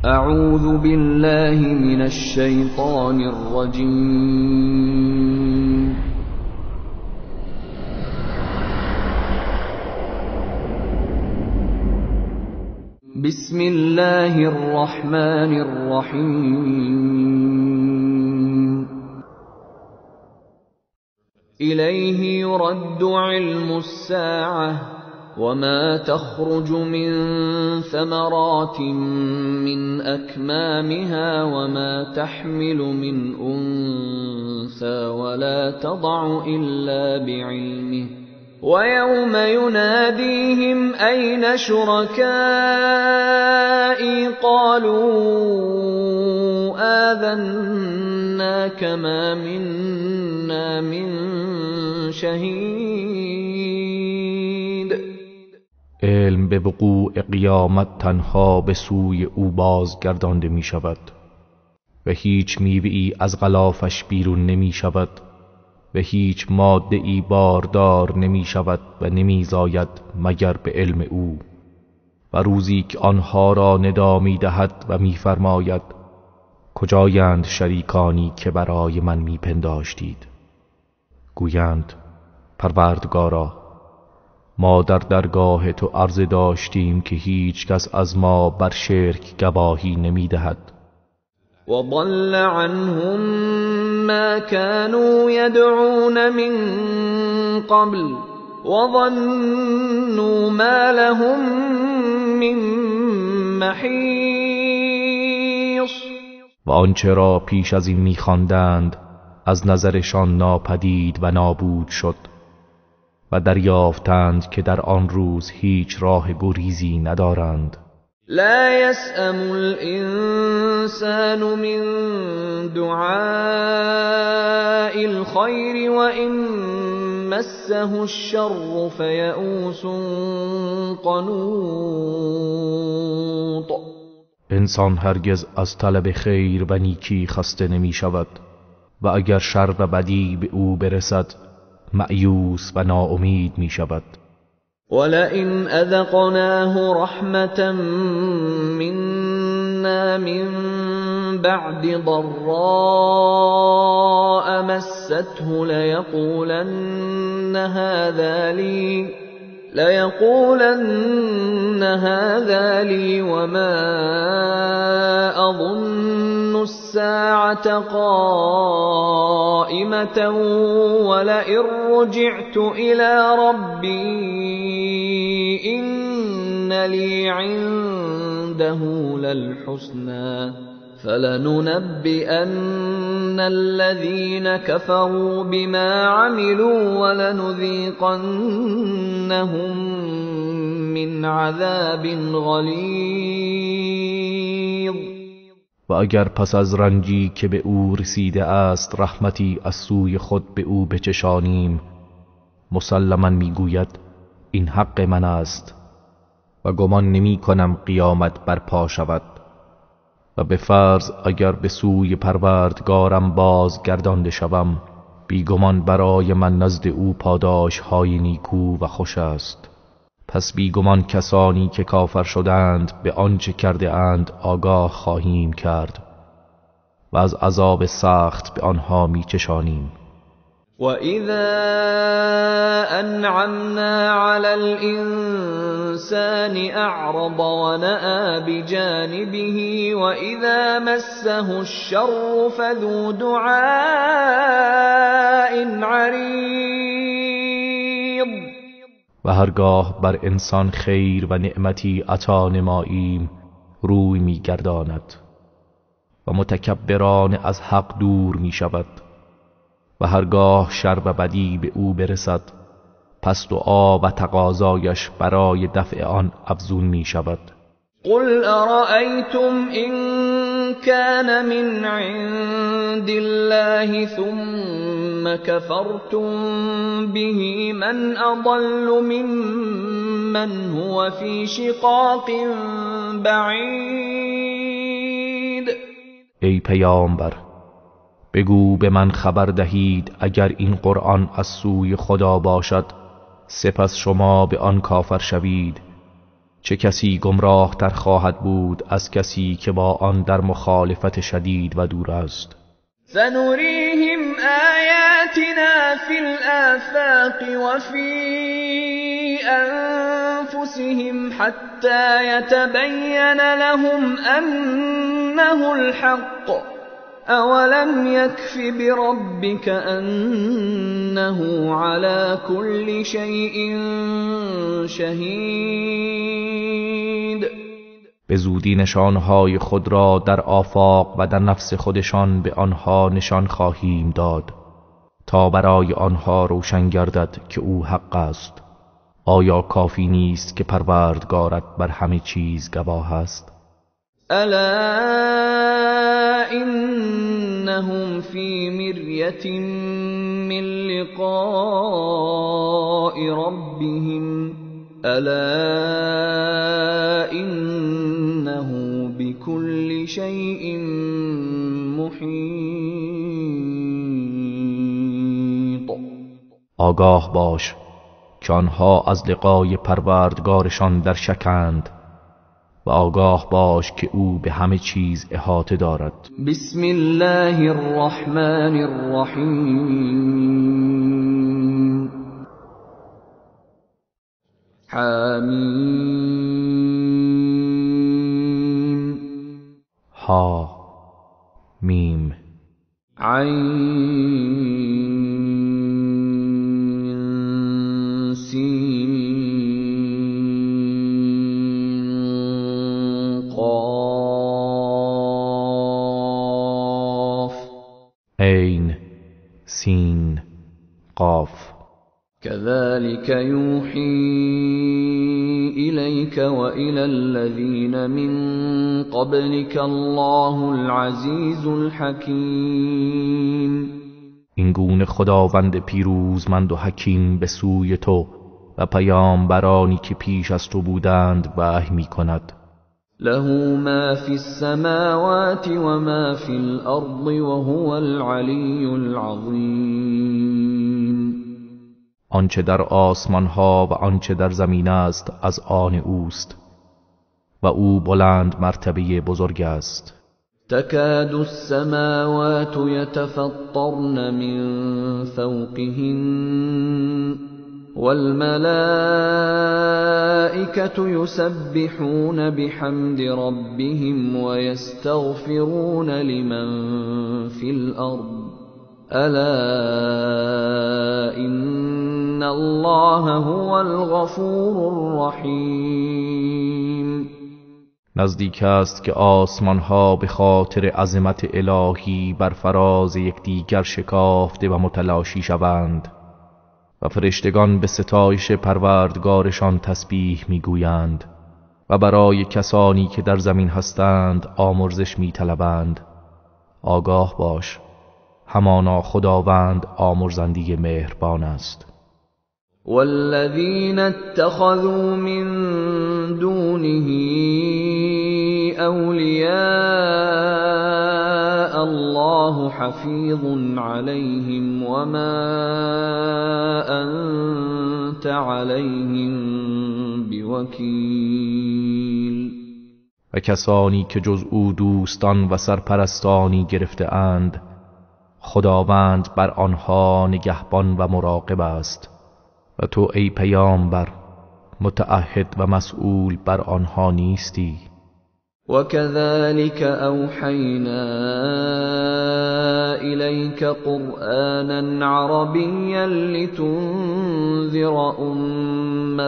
اعوذ بالله من الشیطان الرجیم. بسم الله الرحمن الرحیم. الیه یرد علم الساعة وما تخرج من ثمرات من أكمامها وما تحمل من أنثى ولا تضع إلا بعلمه ويوم يناديهم أين شركائي قالوا آذناك ما منا من شهید. علم به وقوع قیامت تنها به سوی او بازگردانده می شود و هیچ میوه‌ای از غلافش بیرون نمی شود و هیچ ماده‌ای باردار نمی شود و نمی زاید مگر به علم او. و روزی که آنها را ندا می دهد و می فرماید کجایند شریکانی که برای من می پنداشتید؟ گویند پروردگارا، ما در درگاه تو عرضه داشتیم که هیچ کس از ما بر شرک گواهی نمی دهد. وضل عنهم ما كانوا يدعون من قبل وظنوا ما لهم من محیص. و آنچه را پیش از این می خواندند از نظرشان ناپدید و نابود شد و دریافتند که در آن روز هیچ راه گریزی ندارند. لا يسأم الإنسان من دعاء الخير وإن مسه الشر فيئوس قنوط. انسان هرگز از طلب خیر و نیکی خسته نمی شود و اگر شر و بدی به او برسد مأیوس و ناامید می شود. ولئن أذقناه رحمة منا من بعد ضراء مسته ليقولن هذا لي وما أظن الساعة قائمة ولئن رجعت إلى ربي إن لي عنده للحسنى فلننبئن الذين كفروا بما عملوا ولنذيقنهم من عذاب غلیظ. و اگر پس از رنجی که به او رسیده است رحمتی از سوی خود به او بچشانیم مسلماً میگوید این حق من است و گمان نمی کنم قیامت برپا شود. و به فرض اگر به سوی پروردگارم بازگردانده شوم بیگمان برای من نزد او پاداش های نیکو و خوش است. پس بیگمان کسانی که کافر شدند به آنچه کرده اند آگاه خواهیم کرد و از عذاب سخت به آنها میچشانیم. وَإِذَا أَنْعَمْنَا عَلَى الْإِنسَانِ أَعْرَضَ وَنَأَىٰ بِجَانِبِهِ وَإِذَا مَسَّهُ الشَّرُّ فَذُو دُعَاءٍ عَرِيضٍ. و هرگاه بر انسان خیر و نعمتی عطا نماییم روی میگرداند و متکبرانه از حق دور میشود و هرگاه شر و بدی به او برسد پس دعا و تقاضایش برای دفع آن افزون می شود. قل ارأيتم إن كان من عند الله ثم كفرتم به من أضل ممن هو في شقاق بعید. ای پیامبر بگو به من خبر دهید اگر این قرآن از سوی خدا باشد سپس شما به آن کافر شوید چه کسی گمراه تر خواهد بود از کسی که با آن در مخالفت شدید و دور است. سنريهم آياتنا في الآفاق وفي أنفسهم حتى يتبين لهم أنه الحق أولم يكف بربك أنه على كل شيء شهيد. به زودی نشانهای خود را در آفاق و در نفس خودشان به آنها نشان خواهیم داد تا برای آنها روشن گردد که او حق است. آیا کافی نیست که پروردگارت بر همه چیز گواه است؟ الا انهم فی مریة من لقاء ربهم الا انه بكل شيء محیط. آگاه باش که آنها از لقای پروردگارشان در شکند و آگاه باش که او به همه چیز احاطه دارد. بسم الله الرحمن الرحیم. حمیم. ها میم. عین سین قاف. عین سین قاف. كذلك يوحي إليك وإلى الذين من قبلك الله العزيز الحكيم. این گونه خداوند پیروزمند و حکیم به سوی تو و پیامبرانی که پیش از تو بودند وحی می کند. له ما في السماوات وما في الأرض وهو العلي العظيم. آنچه در آسمان ها و آنچه در زمین است از آن اوست و او بلند مرتبه بزرگ است. تكاد السماوات يتفطرن من فوقهن والملائكة يسبحون بحمد ربهم ويستغفرون لمن في الأرض ألا إن الله هو الغفور الرحیم. نزدیک است که آسمان ها به خاطر عظمت الهی بر فراز یکدیگر شکافته و متلاشی شوند و فرشتگان به ستایش پروردگارشان تسبیح میگویند و برای کسانی که در زمین هستند آمرزش میطلبند. آگاه باش همانا خداوند آمرزنده مهربان است. والذين اتخذوا من دونه أولياء الله حفيظ عليهم وما أنت عليهم بوكيل. و کسانی که جز او دوستان و سرپرستانی گرفته اند خداوند بر آنها نگهبان و مراقب است و تو ای پیامبر متعهد و مسئول بر آنها نیستی. وكذلك أوحينا إليك قرآنا عربيا لتنذر أم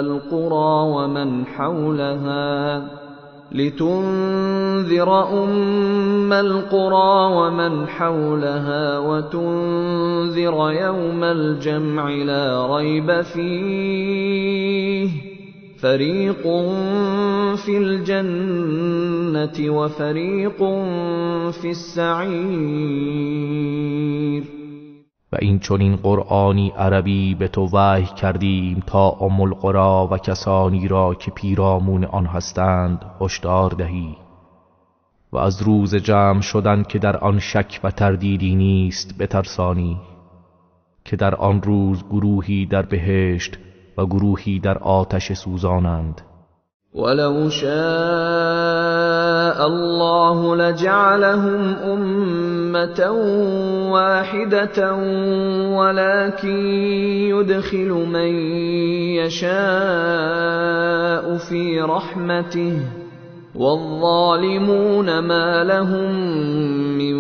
القرى ومن حولها وتنذر يوم الجمع لا ريب فيه فريق في الجنة وفريق في السعير. و این چنین قرآنی عربی به تو وحی کردیم تا ام القری و کسانی را که پیرامون آن هستند هشدار دهی و از روز جمع شدن که در آن شک و تردیدی نیست بترسانی که در آن روز گروهی در بهشت و گروهی در آتش سوزانند. ولو شاء الله لجعلهم أمة واحدة ولكن يدخل من يشاء في رحمته والظالمون ما لهم من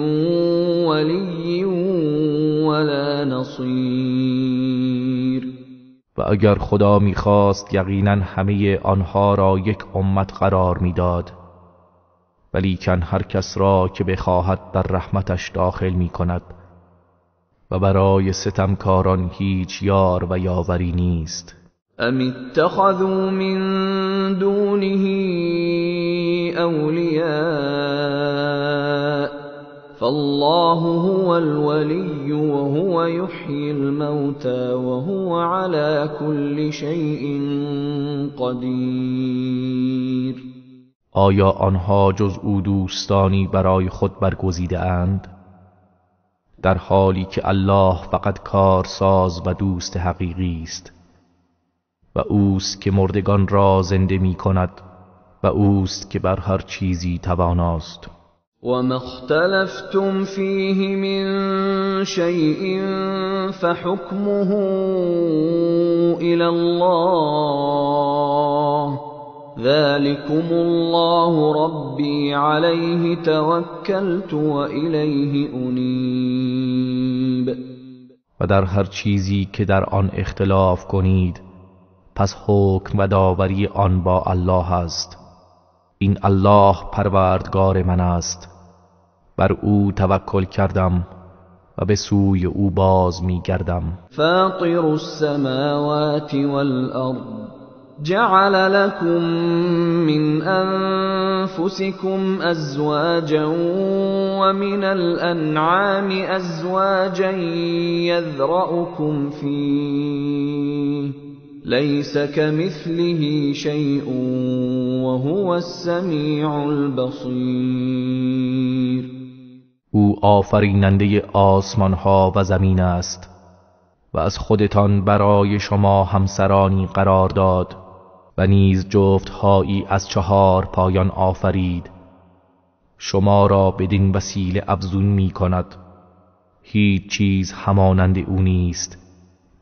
ولي ولا نصير. و اگر خدا می‌خواست یقیناً همه آنها را یک امت قرار می‌داد، ولیکن هر کس را که بخواهد در رحمتش داخل می‌کند و برای ستمکاران هیچ یار و یاوری نیست. ام اتخذوا من دونه اولیاء فالله هو الولي وهو يحيي الموتى وهو على كل شيء قدير. آیا آنها جز او دوستانی برای خود برگزیده اند؟ در حالی که الله فقط کارساز و دوست حقیقی است و اوست که مردگان را زنده می کند و اوست که بر هر چیزی تواناست. وما اختلفتم فيه من شيء فحكمه إلى الله ذلكم الله ربي عليه توكلت وإليه أنيب. و در هر چیزی که در آن اختلاف کنید پس حکم و داوری آن با الله است. این الله پروردگار من است، بر او توکل کردم و به سوی او باز می گردم. فاطر السماوات والأرض جعل لكم من أنفسكم أزواجا ومن الأنعام أزواجا يذرأكم فيه ليس كمثله شيء وهو السميع البصير. او آفریننده آسمان ها و زمین است و از خودتان برای شما همسرانی قرار داد و نیز جفت‌هایی از 4 پایان آفرید. شما را بدین وسیله افزون می کند. هیچ چیز همانند او نیست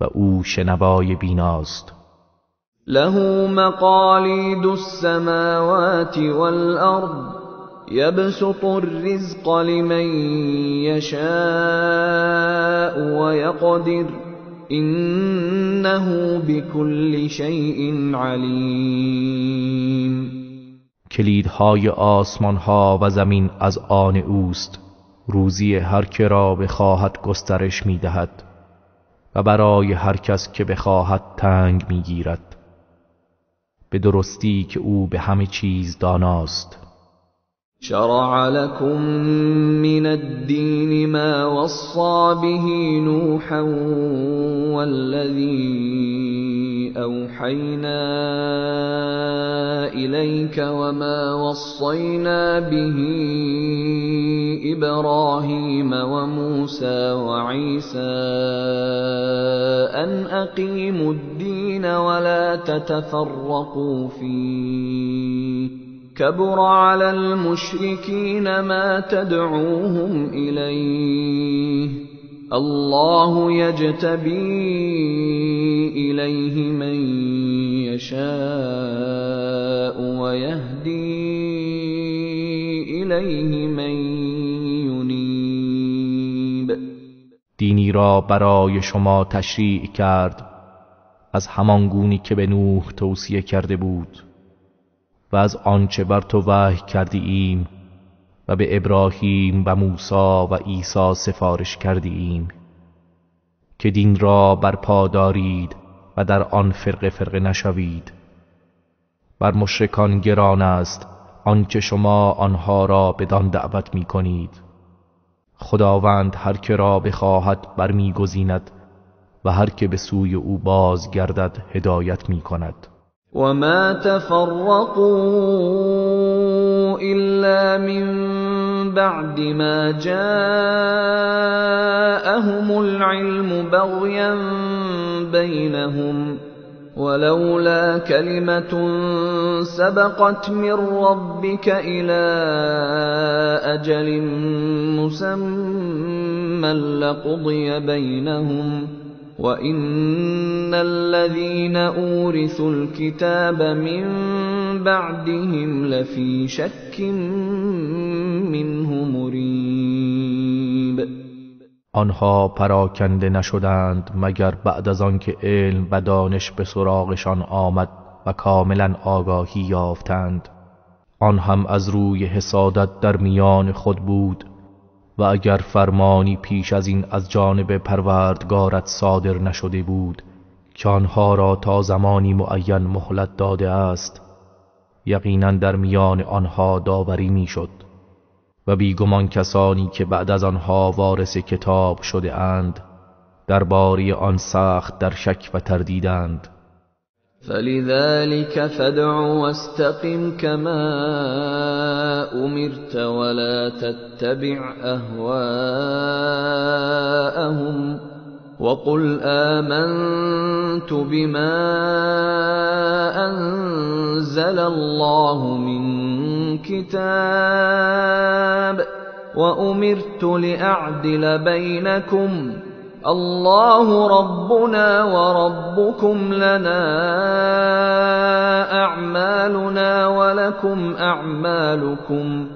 و او شنوای بیناست. له مقاليد السماوات والأرض يبسط الرزق لمن يشاء ويقدر إنه بكل شيء عليم. کلیدهای آسمان ها و زمین از آن اوست. روزی هر که را بخواهد گسترش می دهد و برای هر کس که بخواهد تنگ می گیرد. به درستی که او به همه چیز داناست. شرع لكم من الدين ما وصى به نوحا والذي أوحينا إليك وما وصينا به إبراهيم وموسى وعيسى أن أقيموا الدين ولا تتفرقوا فيه كبر على المشركين ما تدعوهم إليه الله يجتبي إليه من يشاء ويهدي إليه من ينيب. دینی را برای شما تشریع کرد از همان گونی که به نوح توصیه کرده بود و از آنچه بر تو وحی کرده ایم و به ابراهیم و موسی و عیسی سفارش کرده ایم که دین را برپا دارید و در آن فرقه فرقه نشوید. بر مشرکان گران است آنچه شما آنها را بدان دعوت می کنید. خداوند هر که را بخواهد برمیگزیند و هر که به سوی او باز گردد هدایت می کند. وما تفرقوا إلا من بعد ما جاءهم العلم بغيا بينهم ولولا كلمة سبقت من ربك إلى أجل مسمى لقضي بينهم وإن الذين أورثوا الكتاب من بعدهم لفي شك منه مریب. آنها پراکنده نشدند مگر بعد از آنکه علم و دانش به سراغشان آمد و کاملا آگاهی یافتند. آن هم از روی حسادت در میان خود بود و اگر فرمانی پیش از این از جانب پروردگارت صادر نشده بود که آنها را تا زمانی معین مهلت داده است، یقینا در میان آنها داوری میشد و بیگمان کسانی که بعد از آنها وارث کتاب شده اند درباره آن سخت در شک و تردیدند. فلذلك فادع واستقم كما أمرت ولا تتبع أهواءهم وقل آمنت بما أنزل الله من كتاب وأمرت لأعدل بينكم الله ربنا وربكم لنا أعمالنا ولكم أعمالكم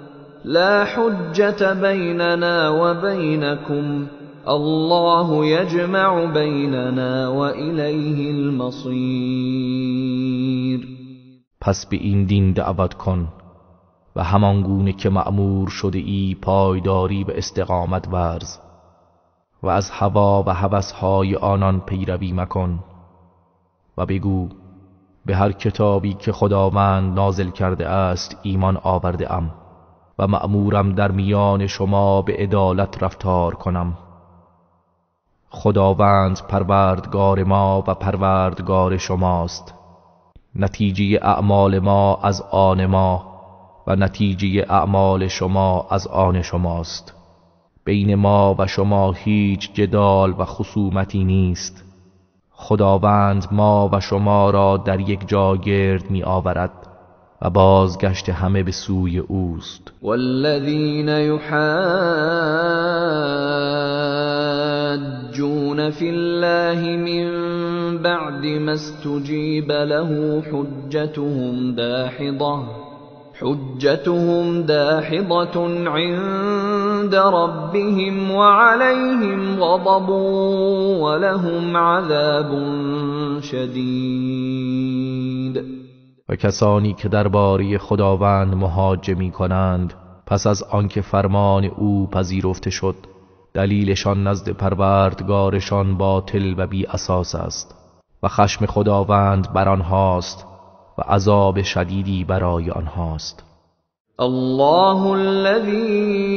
لا حجة بيننا وبينكم الله يجمع بيننا وإليه المصير. پس به این دین دعوت کن و همانگونه که مأمور شده ای پایداری به استقامت ورز و از هوا و هوسهای آنان پیروی مکن و بگو به هر کتابی که خداوند نازل کرده است ایمان آورده ام و مأمورم در میان شما به عدالت رفتار کنم. خداوند پروردگار ما و پروردگار شماست. نتیجه اعمال ما از آن ما و نتیجه اعمال شما از آن شماست. بین ما و شما هیچ جدال و خصومتی نیست. خداوند ما و شما را در یک جا گرد می آورد و بازگشت همه به سوی اوست. والذین یحاجون فی الله من بعد ما استجیب له حجتهم داحضة عند ربهم وعليهم غضب ولهم عذاب شدید. و کسانی که درباره خداوند محاجه می کنند پس از آنکه فرمان او پذیرفته شد دلیلشان نزد پروردگارشان باطل و بی اساس است و خشم خداوند بر آنهاست و عذاب شدیدی برای آنهاست. الله الذي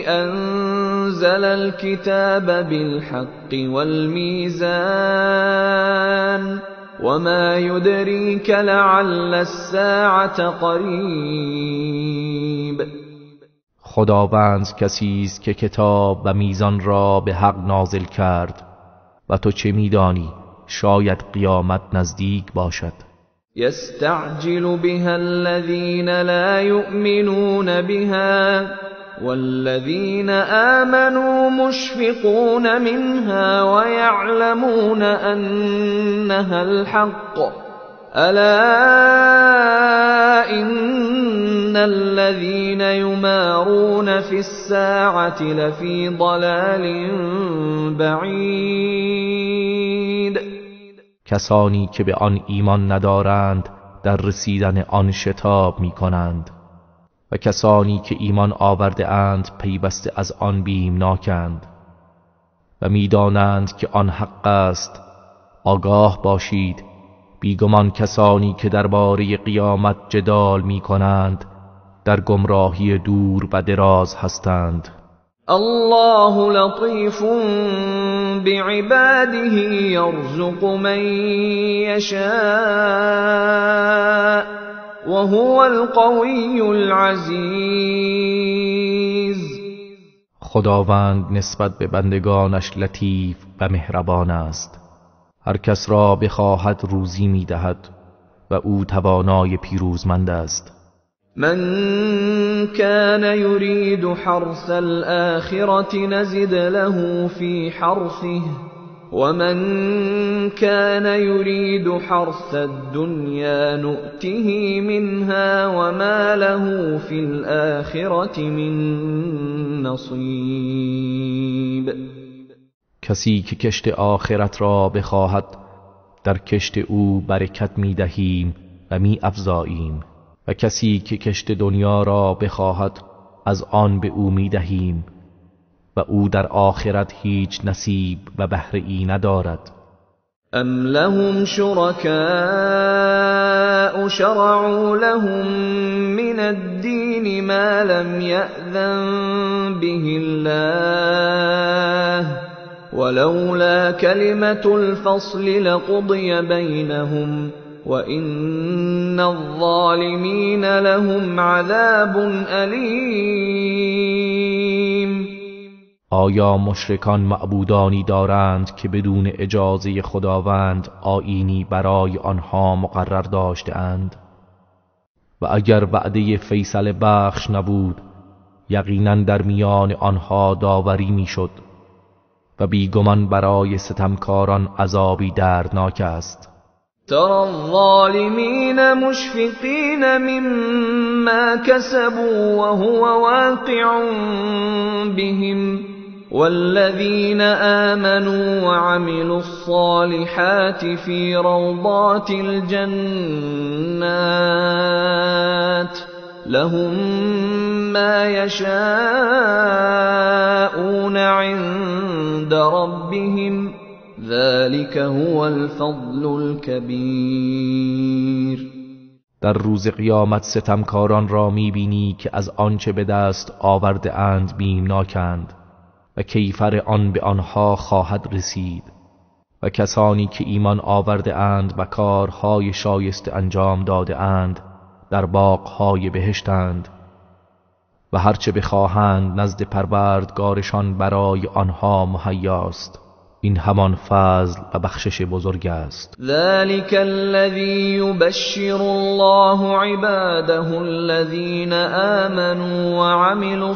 أنزل الكتاب بالحق والميزان وما يدريك لعل الساعة قريب. خداوند کسی است که کتاب و میزان را به حق نازل کرد و تو چه میدانی شاید قیامت نزدیک باشد. يستعجل بها الذين لا يؤمنون بها والذين آمنوا مشفقون منها ويعلمون أنها الحق ألا إن الذين يمارون في الساعة لفي ضلال بعيد. کسانی که به آن ایمان ندارند در رسیدن آن شتاب می کنند و کسانی که ایمان آورده اند پیوسته از آن بیمناکند و میدانند که آن حق است. آگاه باشید بیگمان کسانی که درباره قیامت جدال می کنند در گمراهی دور و دراز هستند. الله لطیف بعباده يرزق من يشاء وهو القوي العزيز. خداوند نسبت به بندگانش لطیف و مهربان است هر کس را بخواهد روزی می‌دهد و او توانای پیروزمند است. من كان يريد حرث الآخرة نزد له في حرثه ومن كان يريد حرث الدنيا نؤته منها وما له في الآخرة من نصيب. کسی که کشت آخرت را بخواهد در کشت او برکت می دهیم و می افزاییم و کسی که کشت دنیا را بخواهد از آن به او می دهیم و او در آخرت هیچ نصیب و بهره ای ندارد. ام لهم شركاء شرعوا لهم من الدين ما لم يأذن به الله ولولا كلمة الفصل لقضي بينهم وإن الظالمين لهم عذاب أليم. آیا مشرکان معبودانی دارند که بدون اجازه خداوند آیینی برای آنها مقرر داشته‌اند؟ و اگر وعده فیصله بخش نبود یقیناً در میان آنها داوری میشد و بیگمان برای ستمکاران عذابی دردناک است. ترى الظالمين مشفقين مما كسبوا وهو واقع بهم والذين آمنوا وعملوا الصالحات في روضات الجنات لهم ما يشاءون عند ربهم ذلك هو الفضل الكبیر. در روز قیامت ستمکاران را می‌بینی که از آنچه به دست آورده اند بیمناکند و کیفر آن به آنها خواهد رسید و کسانی که ایمان آورده اند و کارهای شایسته انجام داده اند در باغ‌های بهشتند و هرچه بخواهند نزد پروردگارشان برای آنها مهیاست. این همان فضل و بخشش بزرگ است. ذلك الذي يبشر الله عباده الذين آمنوا وعملوا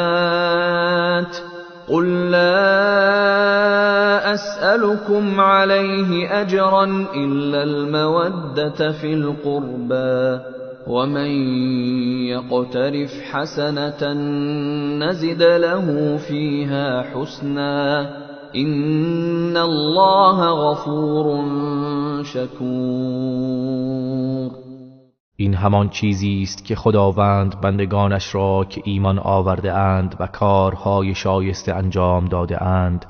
الصالحات قل لا أسألكم عليه أجرا إلا المودة في القربى ومن يقترف حسنة نزد له فيها حسنا إن الله غفور شكور. این همان چیزی است که خداوند بندگانش را که ایمان آورده اند و کارهای شایسته انجام داده اند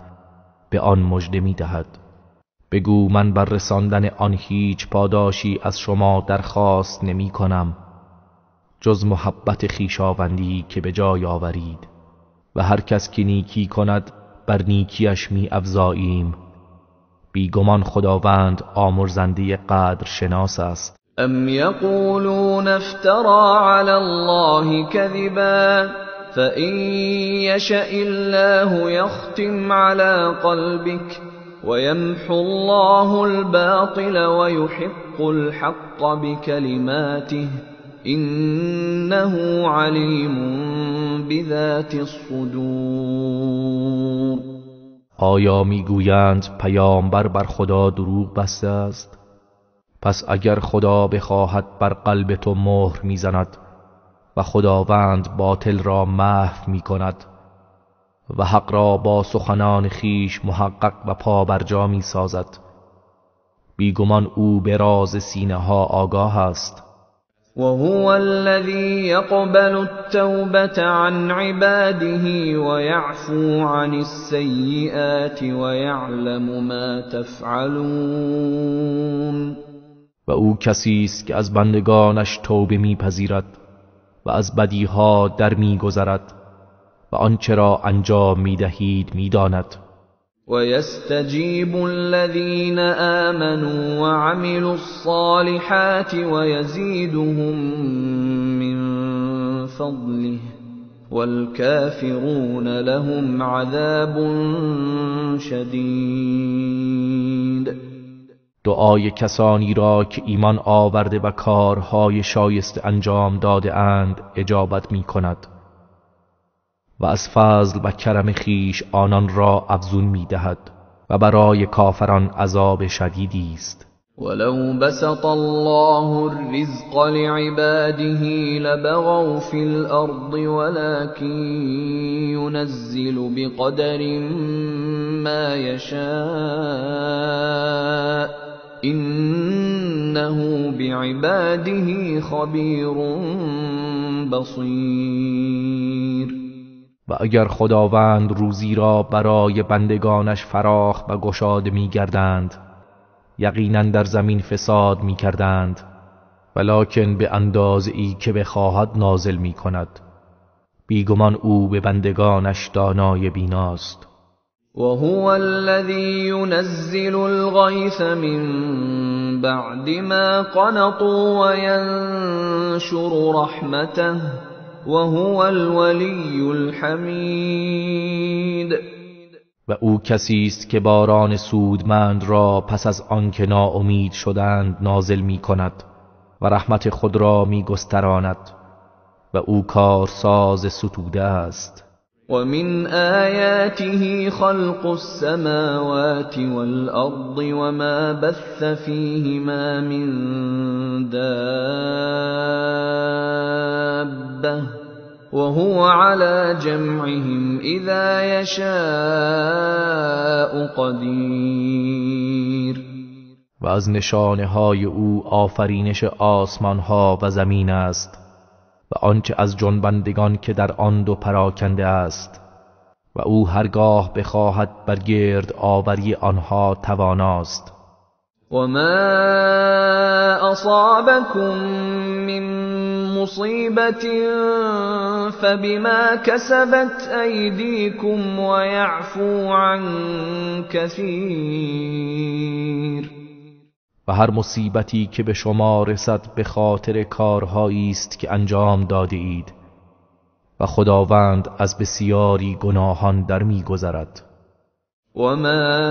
به آن مژده می دهد. بگو من بر رساندن آن هیچ پاداشی از شما درخواست نمی کنم جز محبت خویشاوندی که به جای آورید و هر کس که نیکی کند بر نیکیش می افزاییم. بیگمان خداوند آمرزنده قدر شناس است. ام یقولون افترى علی الله کذبا فإن یشأ الله یختم علی قلبک ويمحو الله الباطل ويحق الحق بكلماته إنه عليم بذات الصدور. آیا میگویند پیامبر بر خدا دروغ بسته است؟ پس اگر خدا بخواهد بر قلب تو مهر میزند و خداوند باطل را محو میکند و حق را با سخنان خیش محقق و پابرجا می سازد. بیگمان او به راز سینه ها آگاه است. وهو الذي يقبل التوبة عن عباده ويعفو عن السيئات ويعلم ما تفعلون. و او کسی است که از بندگانش توبه میپذیرد و از بدیها در میگذرد و آنچه را انجام میدهید میداند. ويستجيب الذين آمنوا وعملوا الصالحات ويزيدهم من فضله والكافرون لهم عذاب شدید. دعای کسانی را که ایمان آورده و کارهای شایسته انجام داده اند اجابت می کند و از فضل و کرم خیش آنان را افزون می دهد و برای کافران عذاب شدیدی است. ولو بسط الله الرزق لعباده لبغوا في الأرض ولكن ينزل بقدر ما يشاء إنه بعباده خبير بصير. و اگر خداوند روزی را برای بندگانش فراخ و گشاده می گردند یقینا در زمین فساد می کردند ولکن به اندازه‌ای که بخواهد نازل می کند. بیگمان او به بندگانش دانای بیناست. وهو الذي ينزل الغيث من بعد ما قنطوا وينشر رحمته وهو الولي الحمید. و او کسی است که باران سودمند را پس از آنکه ناامید شدند نازل می کند و رحمت خود را می گستراند و او کارساز ستوده است. ومن آياته خلق السماوات والأرض وما بث فيهما من دابة وهو على جمعهم إذا يشاء قدير. و از نشانه های او آفرینش آسمان ها و زمین است و آنچه از جنبندگان که در آن دو پراکنده است و او هرگاه بخواهد بر گرد آوری آنها تواناست. وما أصابكم من مصيبة فبما كسبت أيديكم ويعفو عن كثير. و هر مصیبتی که به شما رسد به خاطر کارهایی است که انجام داده اید و خداوند از بسیاری گناهان در می‌گذرد. وما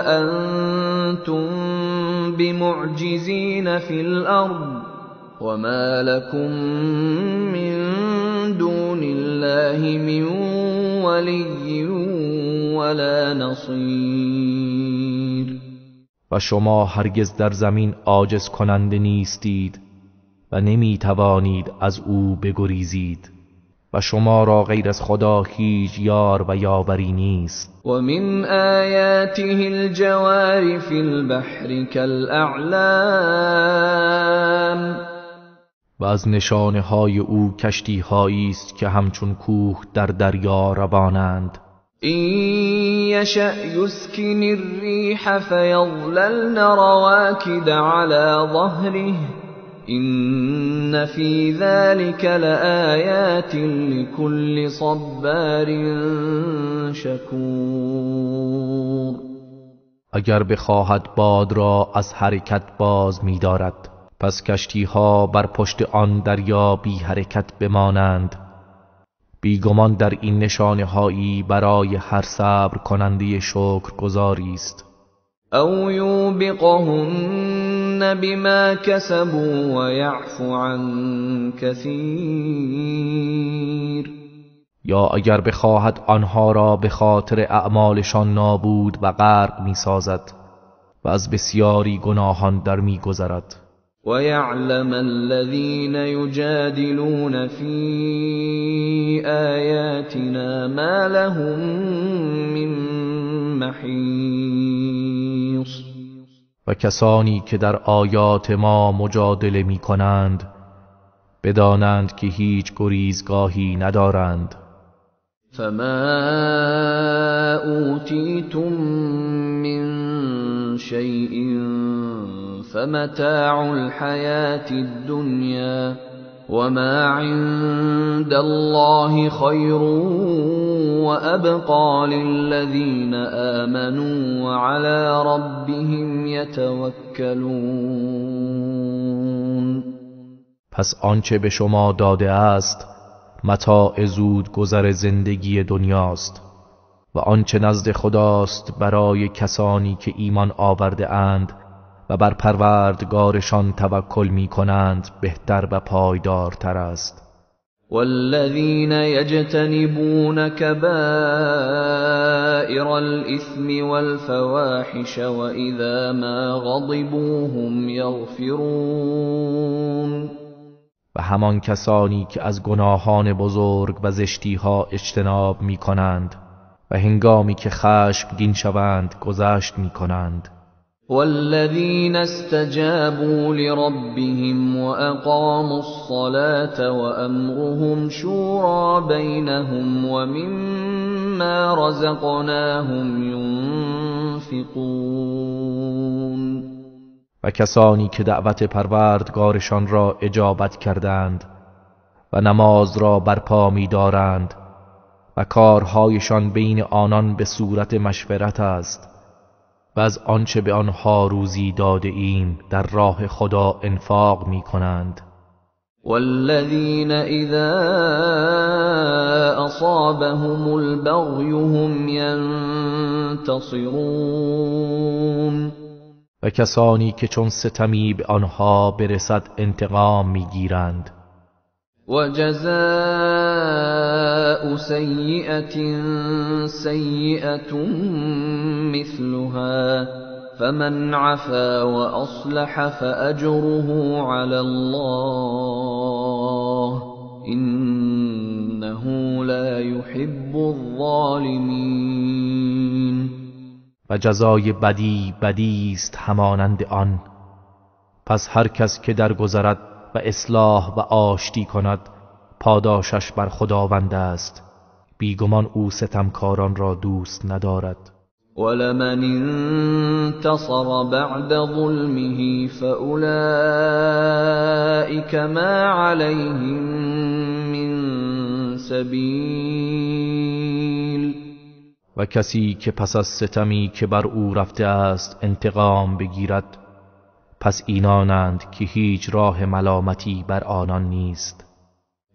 أنتم بمعجزين في الأرض وما لكم من دون الله من ولي ولا نصير. و شما هرگز در زمین عاجز کننده نیستید و نمی توانید از او بگریزید و شما را غیر از خدا هیچ یار و یاوری نیست. و من آیاته الجوار فی البحر کالاعلام. و از نشانه های او کشتی هایی است که همچون کوه در دریا روانند. این یشأ یسکن الریح فیظللن رواکد علی ظهره إن في ذلك لآيات لكل صبار شکور. اگر بخواهد باد را از حرکت باز می دارد پس کشتی ها بر پشت آن دریا بی حرکت بمانند. بیگمان در این نشانه هایی برای هر صبر کننده شکر گزاری است. او یوبقهن بما کسبوا و یعفو عن کثیر. یا اگر بخواهد آنها را به خاطر اعمالشان نابود و غرق می سازد و از بسیاری گناهان در می گذرد. و یعلم الذین یجادلون فی آیاتنا ما لهم من محیص. و کسانی که در آیات ما مجادله می کنند بدانند که هیچ گریزگاهی ندارند. فما اوتیتم من شیء فمتاع الحیاة الدنیا وما عند الله خیر وابقى للذین آمنوا وعلى ربهم یتوکلون. پس آنچه به شما داده است متاع زود گذر زندگی دنیاست و آنچه نزد خداست برای کسانی که ایمان آورده اند و بر پروردگارشان توکل می کنند بهتر و پایدارتر است. والذین یجتنبون کبائر الإثم والفواحش وإذا ما غضبوا هم یغفرون. و همان کسانی که از گناهان بزرگ و زشتیها اجتناب می کنند و هنگامی که خشمگین شوند گذشت می کنند. والذین استجابوا لربهم وأقاموا الصلاة وأمرهم شورى بينهم ومما رزقناهم ينفقون. و کسانی که دعوت پروردگارشان را اجابت کردند و نماز را برپا می دارند و کارهایشان بین آنان به صورت مشورت است و از آنچه به آنها روزی داده ایم در راه خدا انفاق می کنند. والذین اذا اصابهم البغی هم ینتصرون. و کسانی که چون ستمی به آنها برسد انتقام می گیرند. و جزاء سیئة سیئة مثلها فمن عفا وأصلح فأجره على الله إنه لا يحب الظالمين. و جزای بدی بدی است همانند آن، پس هر کس که درگذرد و اصلاح و آشتی کند پاداشش بر خداوند است، بیگمان او ستمکاران را دوست ندارد. ولمن انتصر بعد ظلمه فأولئك ما عليهم من سبیل. و کسی که پس از ستمی که بر او رفته است انتقام بگیرد، پس اینانند که هیچ راه ملامتی بر آنان نیست.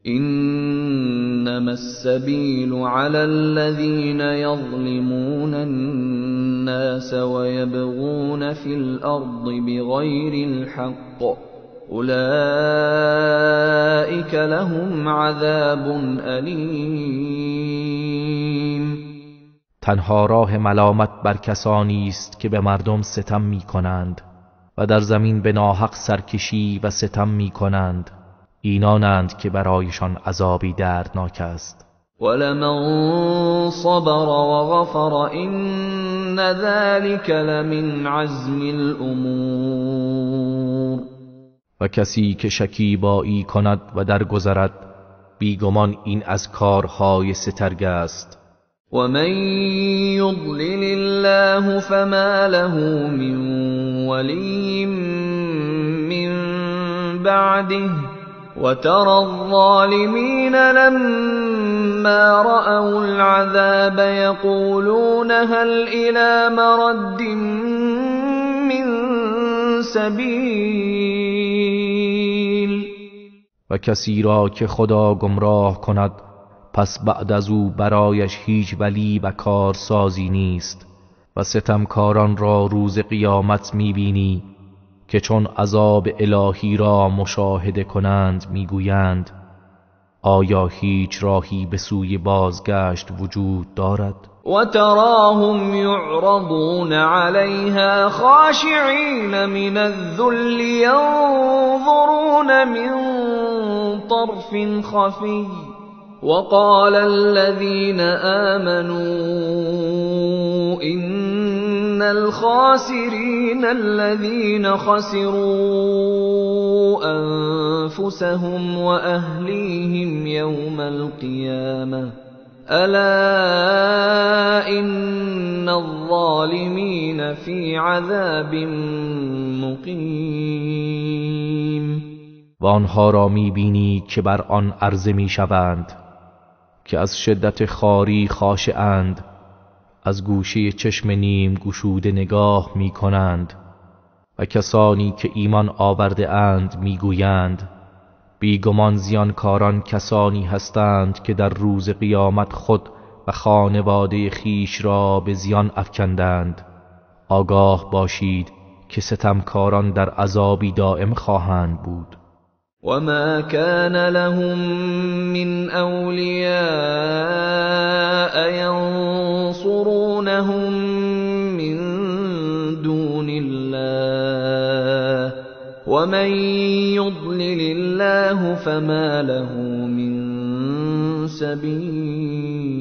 انما السبیل علی الذین یظلمون الناس ویبغون فی الارض بغیر الحق اولئک لهم عذاب الیم. تنها راه ملامت بر کسانی است که به مردم ستم می کنند و در زمین به ناحق سرکشی و ستم می کنند، اینانند که برایشان عذابی دردناک است. ولمن صبر وغفر إن ذلك لمن عزم الأمور. و کسی که شکیبایی کند و درگذرد بیگمان این از کارهای سترگ است. ومن يضلل الله فما له من ولي من بعده وترى الظالمين لما رأوا العذاب يقولون هل إلى مرد من سبيل. و کسی را که خدا گمراه کند پس بعد از او برایش هیچ ولی و کارسازی نیست و ستمکاران را روز قیامت میبینی که چون عذاب الهی را مشاهده کنند میگویند آیا هیچ راهی به سوی بازگشت وجود دارد؟ و تراهم یعرضون علیها خاشعین من الذل ینظرون من طرف خفی وقال الذين آمنوا إن الخاسرين الذين خسروا أنفسهم وأهليهم يوم القيامة ألا إن الظالمين في عذاب مقيم. و آنها را می‌بینی که بر آن عرضه می‌شوند که از شدت خواری خاشعند، از گوشه چشم نیم گشوده نگاه می کنند و کسانی که ایمان آورده اند می گویند بیگمان زیانکاران کسانی هستند که در روز قیامت خود و خانواده خیش را به زیان افکندند. آگاه باشید که ستمکاران در عذابی دائم خواهند بود. وما كان لهم من أولياء ينصرونهم من دون الله ومن يضلل الله فما له من سبيل.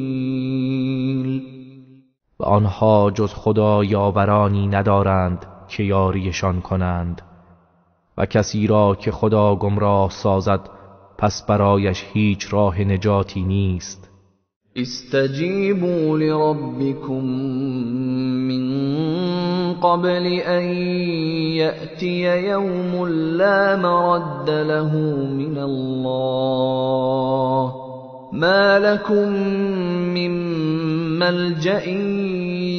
و آنها جز خدا یاورانی ندارند که یاریشان کنند و کسی را که خدا گمراه سازد پس برایش هیچ راه نجاتی نیست. استجیبوا لربکم من قبل ان یأتی یوم لا مرد له من الله ما لكم من ملجأ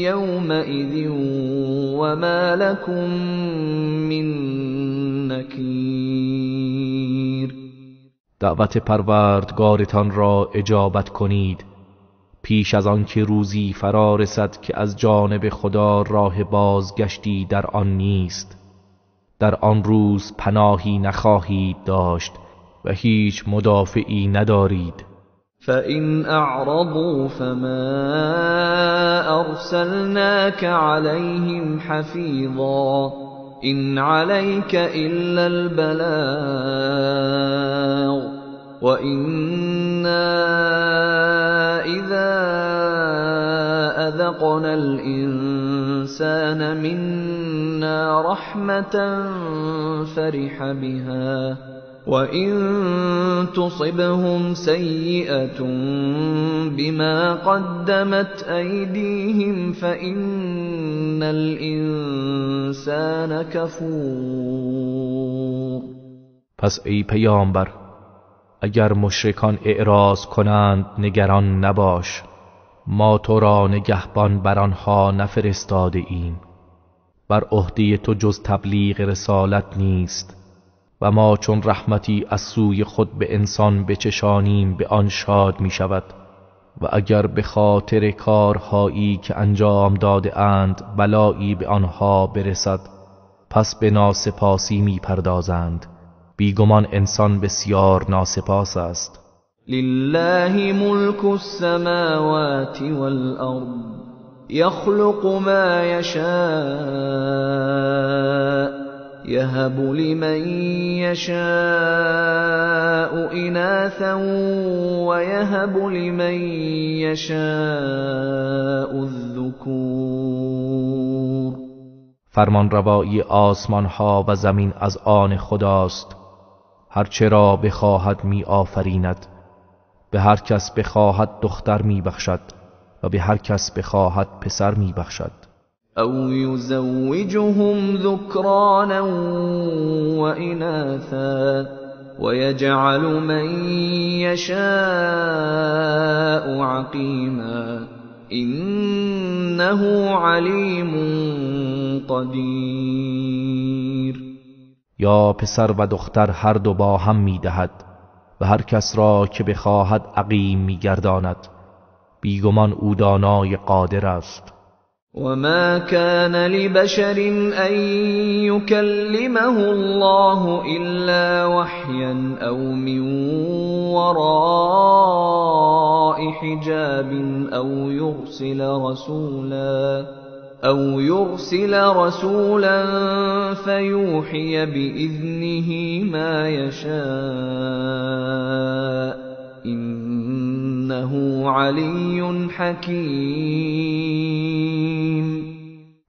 یومئذ وما لكم من نکیر. دعوت پروردگارتان را اجابت کنید پیش از آن که روزی فرا رسد که از جانب خدا راه بازگشتی در آن نیست. در آن روز پناهی نخواهید داشت و هیچ مدافعی ندارید. فَإِنْ أَعْرَضُوا فَمَا أَرْسَلْنَاكَ عَلَيْهِمْ حَفِيظًا إِنْ عَلَيْكَ إِلَّا الْبَلَاغُ وَإِنَّا إِذَا أَذَقْنَا الْإِنسَانَ مِنَّا رَحْمَةً فَرِحَ بِهَا وَإِن تُصِبْهُمْ سَيِّئَةٌ بِمَا قَدَّمَتْ أَيْدِيهِمْ فَإِنَّ الْإِنسَانَ كَفُورٌ. پس ای پیامبر اگر مشرکان اعراض کنند نگران نباش، ما تو را نگهبان بر آنها نفرستاده ایم. بر عهده تو جز تبلیغ رسالت نیست و ما چون رحمتی از سوی خود به انسان بچشانیم به آن شاد می شود و اگر به خاطر کارهایی که انجام داده اند بلایی به آنها برسد پس به ناسپاسی می پردازند. بیگمان انسان بسیار ناسپاس است. لله ملك السماوات والأرض يخلق ما يشاء يهب لمن يشاء إناثا ويهب لمن يشاء الذكور. فرمان روایی آسمان ها و زمین از آن خداست. هرچه را بخواهد می آفریند. به هر کس بخواهد دختر می بخشد و به هر کس بخواهد پسر می بخشد. او یزوجهم ذکرانا و اناثا ويجعل من يشاء عقیما انه علیم قدیر. یا پسر و دختر هر دو با هم می دهد و هر کس را که بخواهد عقیم می گرداند. بیگمان او دانای قادر است. وما كان لبشر أن يكلمه الله إلا وحيا أو من وراء حجاب أو يرسل رسولا فيوحي بإذنه ما يشاء إنه علي حكيم.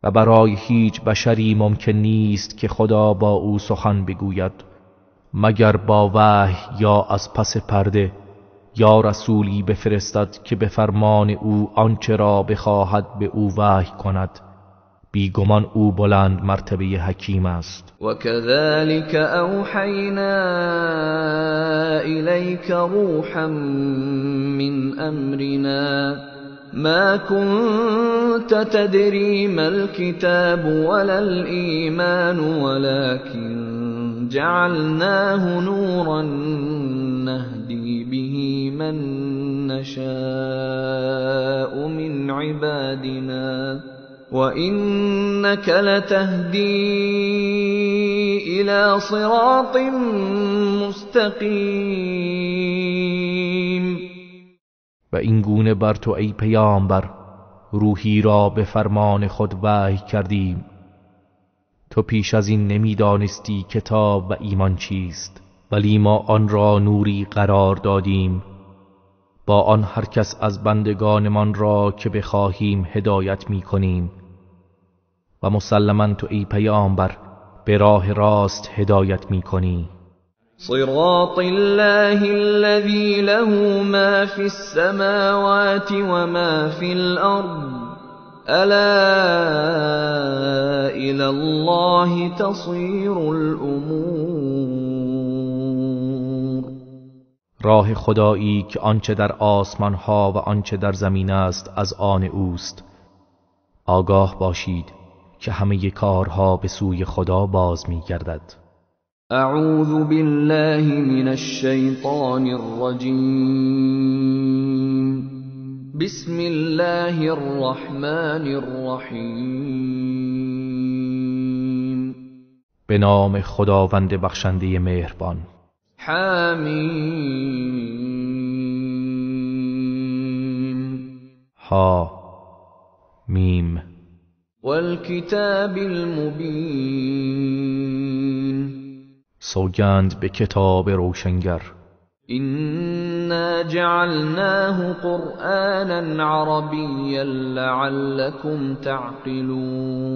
و برای هیچ بشری ممکن نیست که خدا با او سخن بگوید مگر با وحی یا از پس پرده یا رسولی بفرستد که به فرمان او آنچه را بخواهد به او وحی کند. بیگمان او بلند مرتبه حکیم است. و كذلك اوحینا الیک روحا من امرنا ما كنت تدري ما الكتاب ولا الإيمان ولكن جعلناه نورا نهدي به من نشاء من عبادنا وإنك لتهدي إلى صراط مستقیم. و این گونه بر تو ای پیامبر روحی را به فرمان خود وحی کردیم. تو پیش از این نمیدانستی کتاب و ایمان چیست، ولی ما آن را نوری قرار دادیم، با آن هر کس از بندگانمان را که بخواهیم هدایت می کنیم و مسلماً تو ای پیامبر به راه راست هدایت می کنی. صراط الله الذي له ما في السماوات وما في الأرض ألا إلى الله تصير الأمور. راه خدایی که آنچه در آسمان ها و آنچه در زمین است از آن اوست. آگاه باشید که همه کارها به سوی خدا باز می گردد. اعوذ بالله من الشیطان الرجیم. بسم الله الرحمن الرحیم. به نام خداوند بخشنده مهربان. حمیم. ها میم. والکتاب المبین. سوگند به کتاب روشنگر. إنا جعلناه قرآنا عربيا لعلكم تعقلون.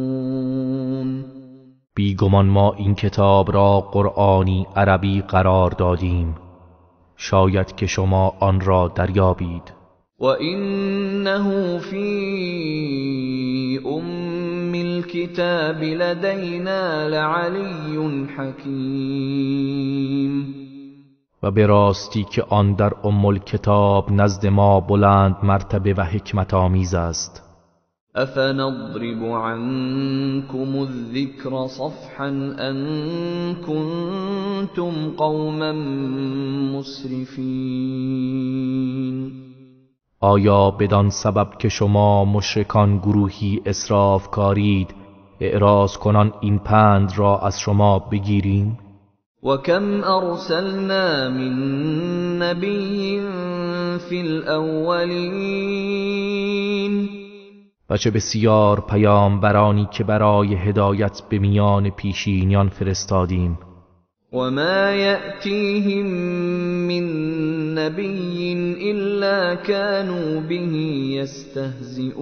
بیگمان ما این کتاب را قرآنی عربی قرار دادیم، شاید که شما آن را دریابید. وإنه في الكتاب لدينا لعلی حکیم. و به راستی که آن در الکتاب نزد ما بلند مرتبه و حکمت آمیز است. افنضرب عنكم الذکر صفحا ان کنتم قوما مسرفین. آیا بدان سبب که شما مشرکان گروهی اسراف کارید اعراض کنان این پند را از شما بگیریم؟ وكم أرسلنا من نبي في الأولين. و چه بسیار پیامبرانی که برای هدایت به میان پیشینیان فرستادیم. وما يأتيهم من نبي إلا كانوا به يستهزئون.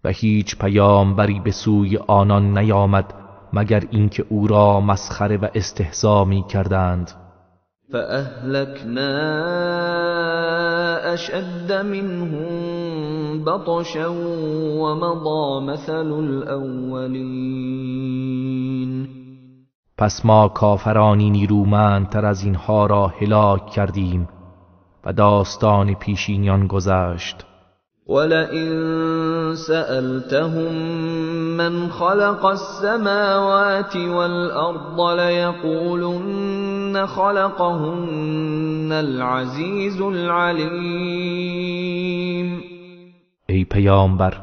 و هیچ پیامبری به سوی آنان نیامد مگر اینکه او را مسخره و استهزا می کردند. فأهلكنا أشد منهم بطشا ومضى مثل الأولين. پس ما کافرانی نیرومندتر از اینها را هلاک کردیم و داستان پیشینیان گذشت. ولئن سألتهم من خلق السماوات والأرض ليقولن خلقهن العزيز العليم. ای پیامبر،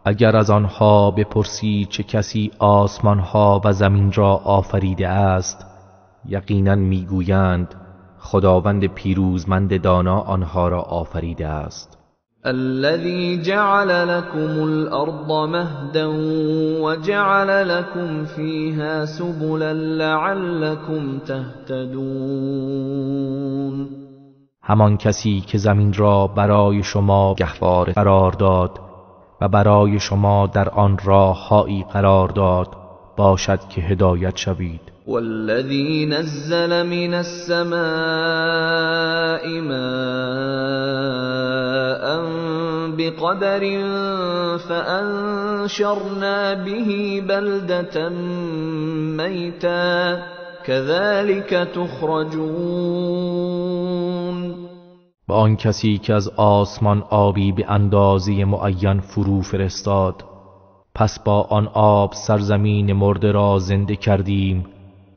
اگر از آنها بپرسی چه کسی آسمانها و زمین را آفریده است، یقینا میگویند خداوند پیروزمند دانا آنها را آفریده است. الذي جعل لكم الأرض مهدا وجعل لكم فيها سبلا لعلكم تهتدون. همان کسی که زمین را برای شما گهواره قرار داد و برای شما در آن راههایی قرار داد باشد که هدایت شوید. والذي نزل من السماء ماء بقدر فأنشرنا به بلدة ميتا كذلك تخرجون. و آن کسی که از آسمان آبی به اندازه معین فرو فرستاد، پس با آن آب سرزمین مرده را زنده کردیم،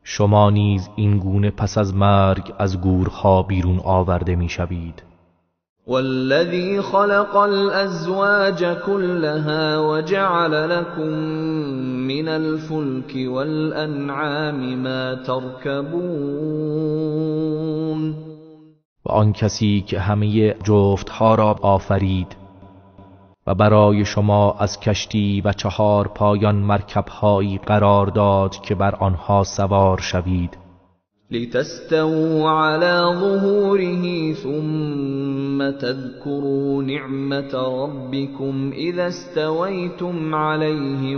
شما نیز این گونه پس از مرگ از گورها بیرون آورده میشوید. والذی خلق الازواج كلها وجعل لكم من الفلك والانعام ما تركبون. و آن کسی که همه جفتها را آفرید و برای شما از کشتی و 4 پایان مرکبهایی قرار داد که بر آنها سوار شوید. لتستووا على ظهوره ثم تذكروا نعمة ربكم إذا استويتم عليه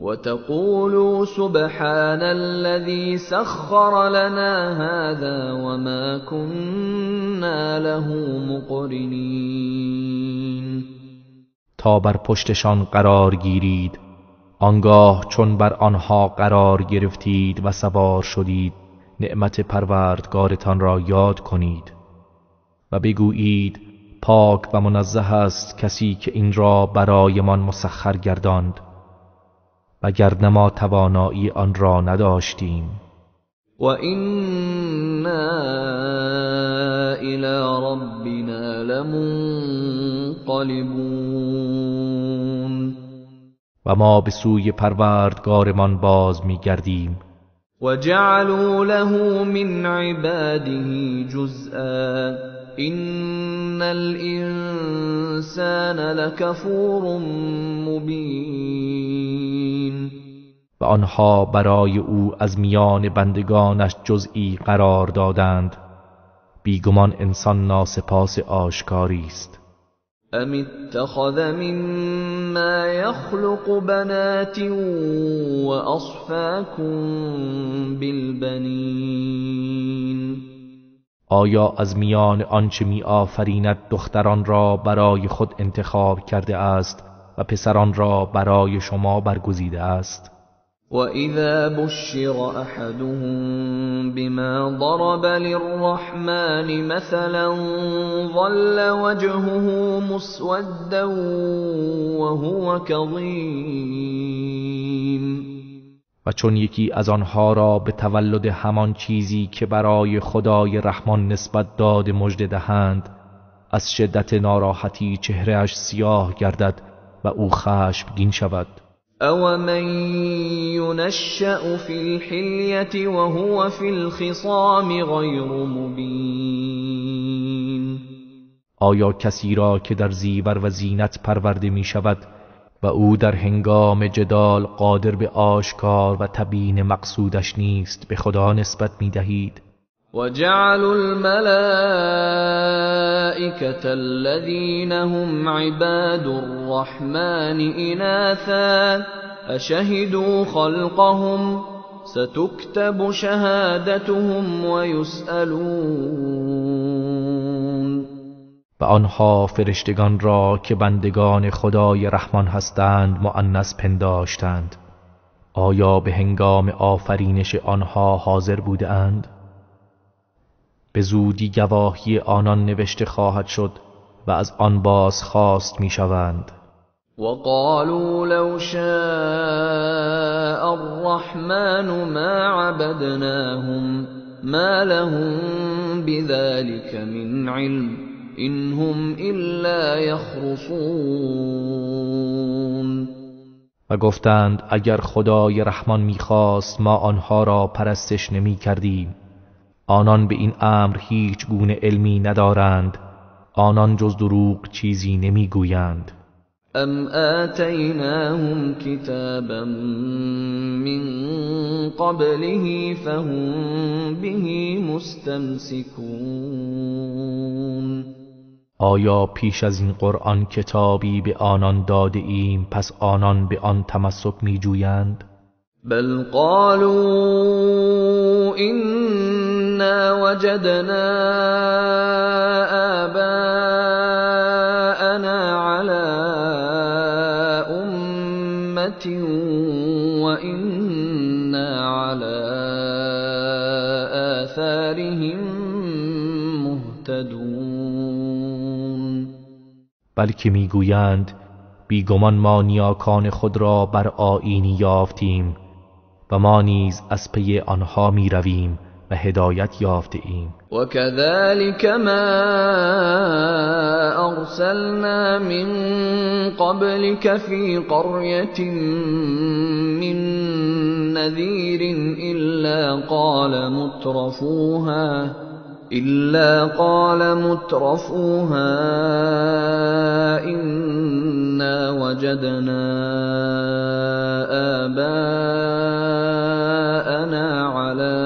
وتقولوا سبحان الذي سخر لنا هذا وما كنا له مقرنين. تا بر پشتشان قرار گیرید، آنگاه چون بر آنها قرار گرفتید و سوار شدید نعمت پروردگارتان را یاد کنید و بگویید پاک و منزه است کسی که این را برایمان مسخر گرداند وگرنه ما توانایی آن را نداشتیم. و اینا الی ربنا لمنقلبون. و ما به سوی پروردگارمان باز می‌گردیم. و جعلوا له من عباده جزءا ان الانسان لکفور مبین. و آنها برای او از میان بندگانش جزئی قرار دادند، بیگمان انسان ناسپاس آشکاری است. ام اتخذ مما يخلق بنات واصفاكم بالبنین. آیا از میان آنچه می آفریند دختران را برای خود انتخاب کرده است و پسران را برای شما برگزیده است؟ وَإِذَا بُشِّرَ أَحَدُهُم بِمَا ضَرَبَ لِلرَّحْمَنِ مَثَلًا ظَلَّ وَجْهُهُ مُسْوَدًّا وَهُوَ كَظِيمٌ. و چون یکی از آنها را به تولد همان چیزی که برای خدای رحمان نسبت داد مژده دهند، از شدت ناراحتی چهرهش سیاه گردد و او خشمگین شود. او من ينشأ في الحلیة وهو في الخصام غیر مبین. آیا کسی را که در زیور و زینت پرورده می شود و او در هنگام جدال قادر به آشکار و تبیین مقصودش نیست به خدا نسبت می دهید؟ وَجَعَلُوا الْمَلَائِكَةَ الَّذِينَ هُمْ عِبَادُ الرَّحْمَنِ إِنَاثًا أَشَهِدُوا خَلْقَهُمْ سَتُكْتَبُ شَهَادَتُهُمْ وَيُسْأَلُونَ. و آنها فرشتگان را که بندگان خدای رحمان هستند مؤنث پنداشتند. آیا به هنگام آفرینش آنها حاضر بودند؟ به زودی گواهی آنان نوشته خواهد شد و از آن بازخواست می شوند. وقالوا لو شاء الرحمن ما عبدناهم ما لهم بذلك من علم إن هم إلا يخرصون. و گفتند اگر خدای رحمان می‌خواست ما آنها را پرستش نمی کردیم. آنان به این امر هیچ گونه علمی ندارند، آنان جز دروغ چیزی نمیگویند. ام آتیناهم کتابا من قبله فهم به مستمسکون. آیا پیش از این قرآن کتابی به آنان داده ایم پس آنان به آن تمسک می جویند؟ بل قالوا إنا وجدنا آباءنا على أمة وإنا على آثارهم مهتدون. بلکه میگویند بیگمان ما نیاکان خود را بر آیینی یافتیم و ما نیز از پی آنها می رویم و هدایت یافته ایم. وكذلك ما أرسلنا من قبلك في قرية من نذير إلا قال مترفوها إنا وجدنا آباءنا على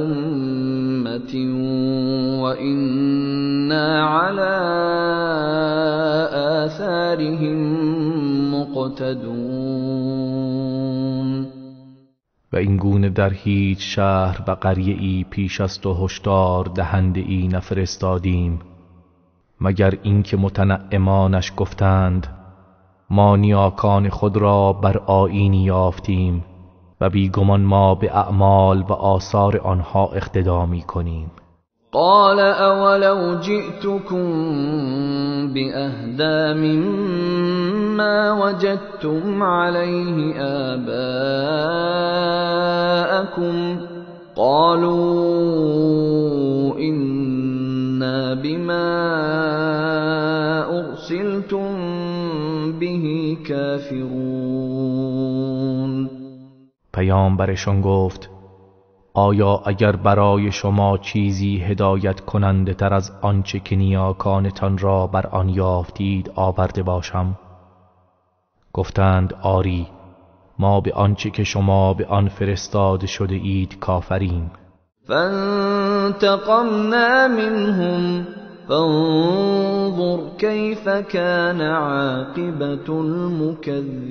أمة وإنا على آثارهم مقتدون. و این گونه در هیچ شهر و قریه ای پیش از تو هشدار دهنده ای نفرستادیم مگر اینکه متنعمانش گفتند ما نیاکان خود را بر آیینی یافتیم و بیگمان ما به اعمال و آثار آنها اقتدا می کنیم. قال اولو جئتكم بأهدى مما وجدتم عليه آباءكم قالوا إنا بما أرسلتم به كافرون. پیامبرشان گفت آیا اگر برای شما چیزی هدایت کننده تر از آنچه که نیاکانتان را بر آن یافتید آورده باشم؟ گفتند آری، ما به آنچه که شما به آن فرستاده شده اید کافریم. فانتقمنا منهم فانظر كيف كان عاقبة المكذبين.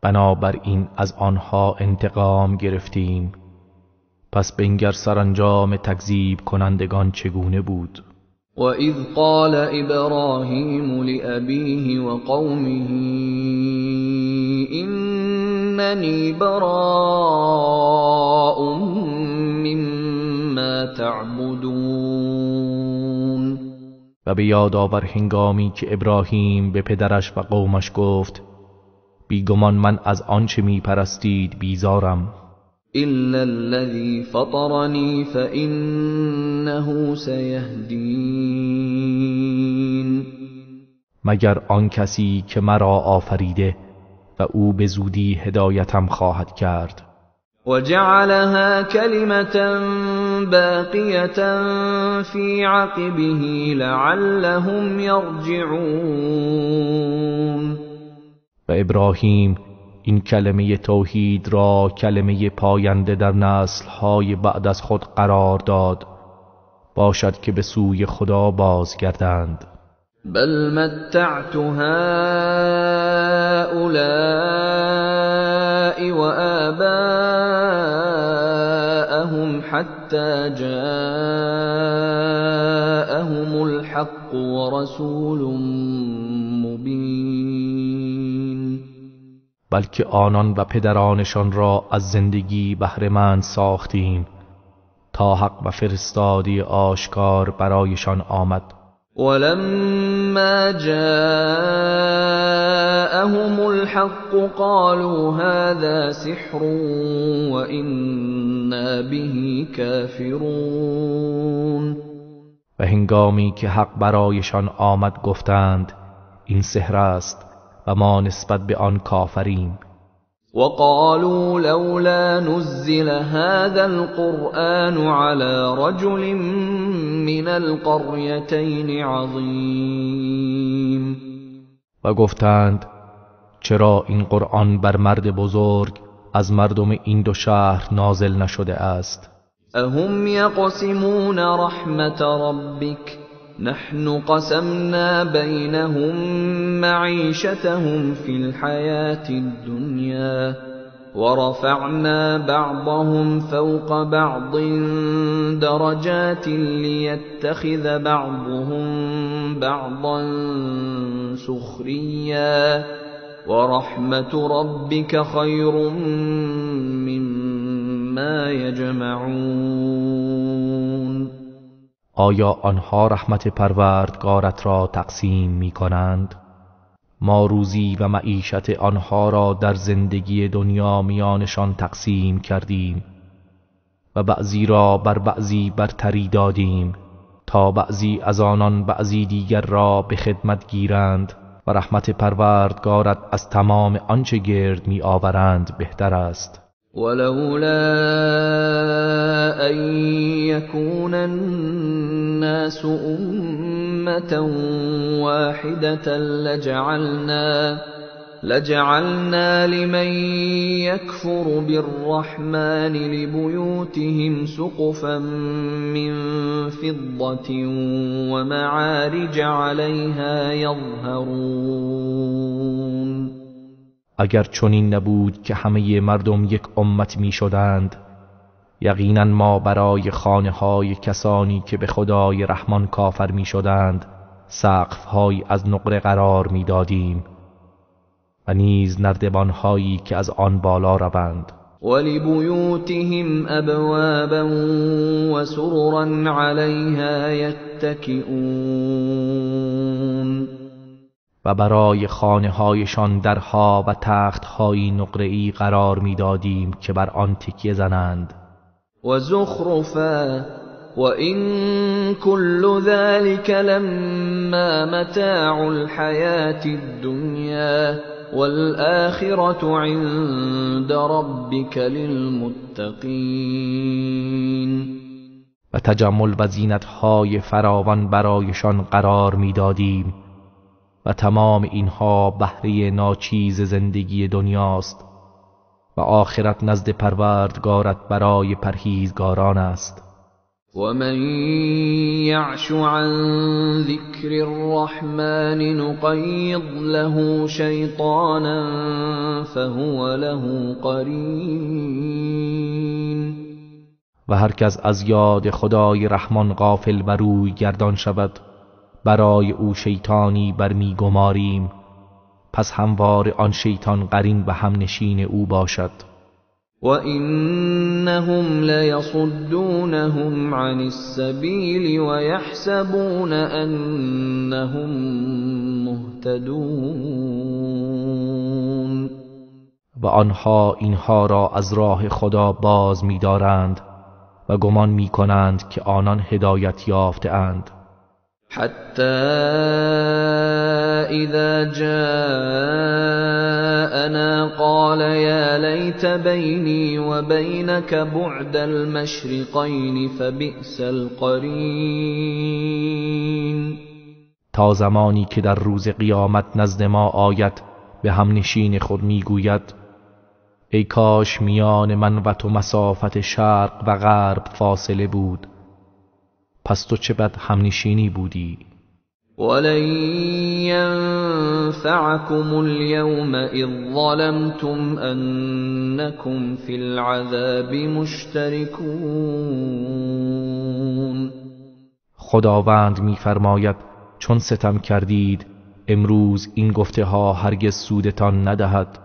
بنابراین از آنها انتقام گرفتیم، پس بنگر سرانجام تکذیب کنندگان چگونه بود. وَإِذْ قَالَ إِبْرَاهِيمُ لِأَبِيهِ وَقَوْمِهِ إِنَّنِي بَرَاءٌ مِّمَّا تَعْبُدُونَ. و به یاد آور هنگامی که ابراهیم به پدرش و قومش گفت بیگمان من از آنچه می پرستید بیزارم. إلا الذي فطرني فإنه سيهدين. مگر آن کسی که مرا آفریده و او به زودی هدایتم خواهد کرد. وجعلها كلمة باقية في عقبه لعلهم يرجعون. و ابراهیم این کلمه توحید را کلمه پاینده در نسل‌های بعد از خود قرار داد باشد که به سوی خدا بازگردند. بل متعت هؤلاء وآباءهم حتى جاءهم الحق ورسول مبین. بلکه آنان و پدرانشان را از زندگی بهره‌مند ساختیم تا حق و فرستادی آشکار برایشان آمد. ولما جاءهم الحق قالوا هذا سحر وإنا به كافرون. و هنگامی که حق برایشان آمد گفتند این سحر است و ما نسبت به آن کافریم. وقالوا لولا نزل هذا القرآن على رجل من القريتين عظيم. و گفتند چرا این قرآن بر مرد بزرگ از مردم این دو شهر نازل نشده است؟ اهم یقسمون رحمت ربک نحن قسمنا بينهم معيشتهم في الحياة الدنيا ورفعنا بعضهم فوق بعض درجات ليتخذ بعضهم بعضا سخريا ورحمة ربك خير مما يجمعون. آیا آنها رحمت پروردگارت را تقسیم می کنند؟ ما روزی و معیشت آنها را در زندگی دنیا میانشان تقسیم کردیم و بعضی را بر بعضی برتری دادیم تا بعضی از آنان بعضی دیگر را به خدمت گیرند و رحمت پروردگارت از تمام آنچه گرد می آورند بهتر است. ولولا أن يكون الناس أمة واحدة لجعلنا لمن يكفر بالرحمن لبيوتهم سقفا من فضة ومعارج عليها يظهرون. اگر چنین نبود که همه مردم یک امت می شدند، یقینا ما برای خانه های کسانی که به خدای رحمان کافر می شدند سقف های از نقره قرار می دادیم و نیز نردبان هایی که از آن بالا روند. ولبیوتهم ابوابا و سررا علیها یتکئون. و برای خانه هایشان درها و تخت های نقره‌ای قرار می دادیم که بر آن تکیه زنند. و زخرفا و این کل ذلك لما متاع الحیاة الدنیا والآخرة عند ربك للمتقین. و تجمل و زینت های فراوان برایشان قرار می دادیم و تمام اینها بهره ناچیز زندگی دنیاست و آخرت نزد پروردگارت برای پرهیزگاران است. و من یعش عن ذکر الرحمن نقید له شیطانا فهو له قرین. و هر کس از یاد خدای رحمان غافل و روی گردان شود برای او شیطانی برمی گماریم، پس هموار آن شیطان قرین و همنشین او باشد. و انهم لیصدونهم عن السبیل و یحسبون انهم مهتدون. و آنها اینها را از راه خدا باز می دارند و گمان می کنند که آنان هدایت یافته اند. حتى إذا جاءنا قال يا ليت بيني وبينك بعد المشرقين فبئس القرين. تا زمانی که در روز قیامت نزد ما آید به همنشین خود میگوید ای کاش میان من و تو مسافت شرق و غرب فاصله بود، پس تو چه بد همنشینی بودی. ولن ينفعكم اليوم اذ ظلمتم انكم في العذاب مشتركون. خداوند میفرماید چون ستم کردید امروز این گفته ها هرگز سودتان ندهد،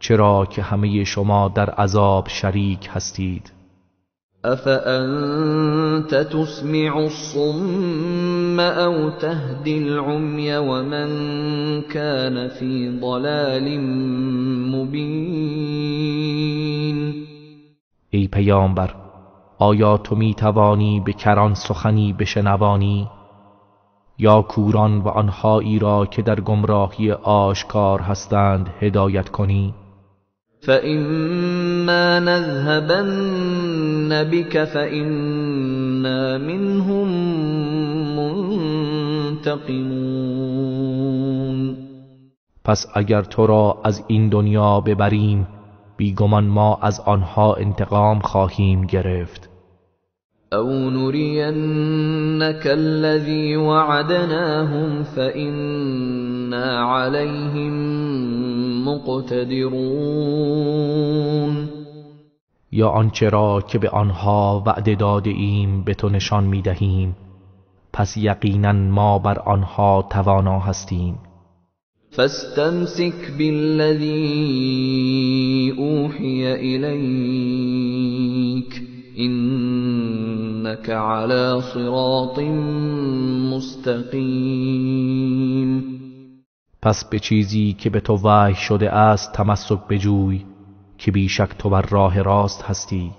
چرا که همه شما در عذاب شریک هستید. افأنت تسمع الصم او تهدی العمی ومن كان في ضلال مبین. ای پیامبر، آیا تو می توانی به کران سخنی بشنوانی یا کوران و آنهایی را که در گمراهی آشکار هستند هدایت کنی؟ فإما نذهبن بك فإنا منهم منتقمون. پس اگر تو را از این دنیا ببریم بیگمان ما از آنها انتقام خواهیم گرفت. او نرینك الذی وعدناهم فإنا علیهم مقتدرون. یا آنچه را که به آنها وعده داده ایم به تو نشان می دهیم، پس یقینا ما بر آنها توانا هستیم. فاستمسك بالذی اوحی الیک انک إنك على صراط مستقیم. پس به چیزی که به تو وحی شده است تمسک بجوی که بیشک تو بر راه راست هستی.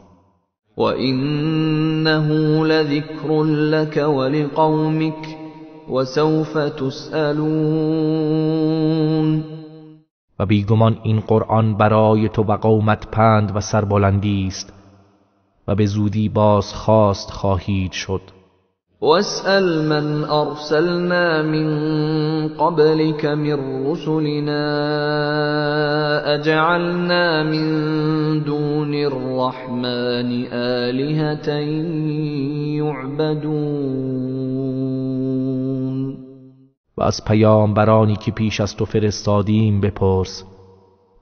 وإنه لذكر لك ولقومك وسوف تسألون. و بیگمان این قرآن برای تو و قومت پند و سربلندی است و به زودی باز خواست خواهید شد. واسأل من أرسلنا من قبلك من رسلنا أجعلنا من دون الرحمن آلهة يعبدون. و از پیامبرانی که پیش از تو فرستادیم بپرس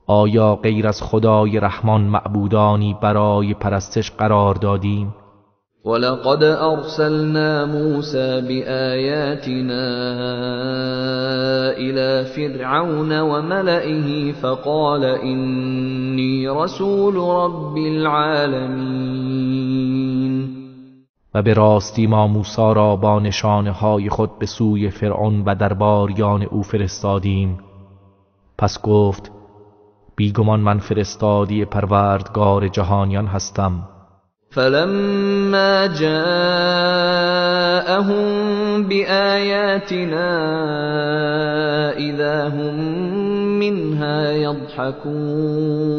آیا غیر از خدای رحمان معبودانی برای پرستش قرار دادیم؟ ولقد أرسلنا موسى بآياتنا إلى فرعون وملئه فقال إني رسول رب العالمين. و به راستی ما موسی را با نشانه‌های خود به سوی فرعون و درباریان او فرستادیم. پس گفت بیگمان من فرستادی پروردگار جهانیان هستم. فلما جاءهم بآياتنا إذا هم منها يضحكون.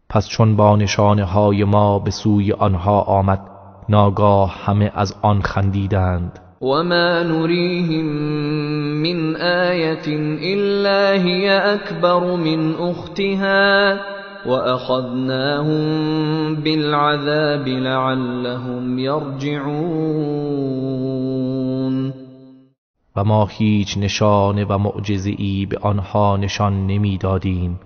پس چون با نشانه‌های ما به سوی آنها آمد ناگاه همه از آن خندیدند. وما نريهم من آية إلا هي أكبر من أختها وأخذناهم بالعذاب لعلهم يرجعون. و ما هیچ نشانه و معجزه‌ای به آنها نشان نمی‌دادیم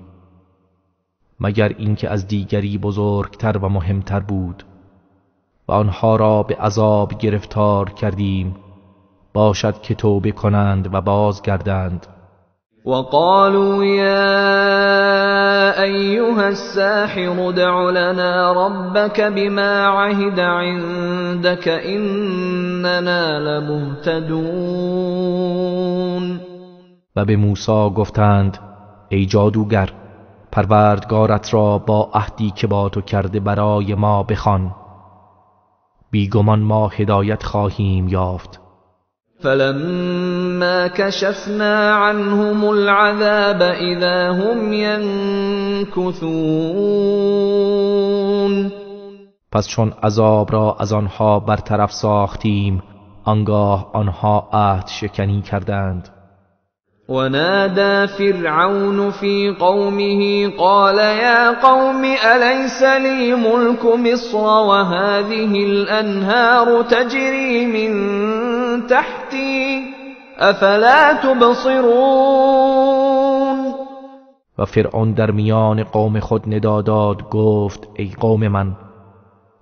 مگر اینکه از دیگری بزرگتر و مهمتر بود و آنها را به عذاب گرفتار کردیم باشد که توبه کنند و بازگردند. وقالوا يا أيها الساحر ادع لنا ربك بما عهد عندك إننا لمهتدون. و به موسی گفتند ای جادوگر پروردگارت را با عهدی که با تو کرده برای ما بخوان بیگمان ما هدایت خواهیم یافت. فلما كشفنا عنهم العذاب إذا هم ينكثون. پس چون عذاب را از آنها برطرف ساختیم آنگاه آنها عهد شکنی کردند. ونادى فرعون في قومه قال يا قوم أليس لي ملك مصر وهذه الأنهار تجري من تحتي أفلا تبصرون. و فرعون در میان قوم خود ندا داد گفت ای قوم من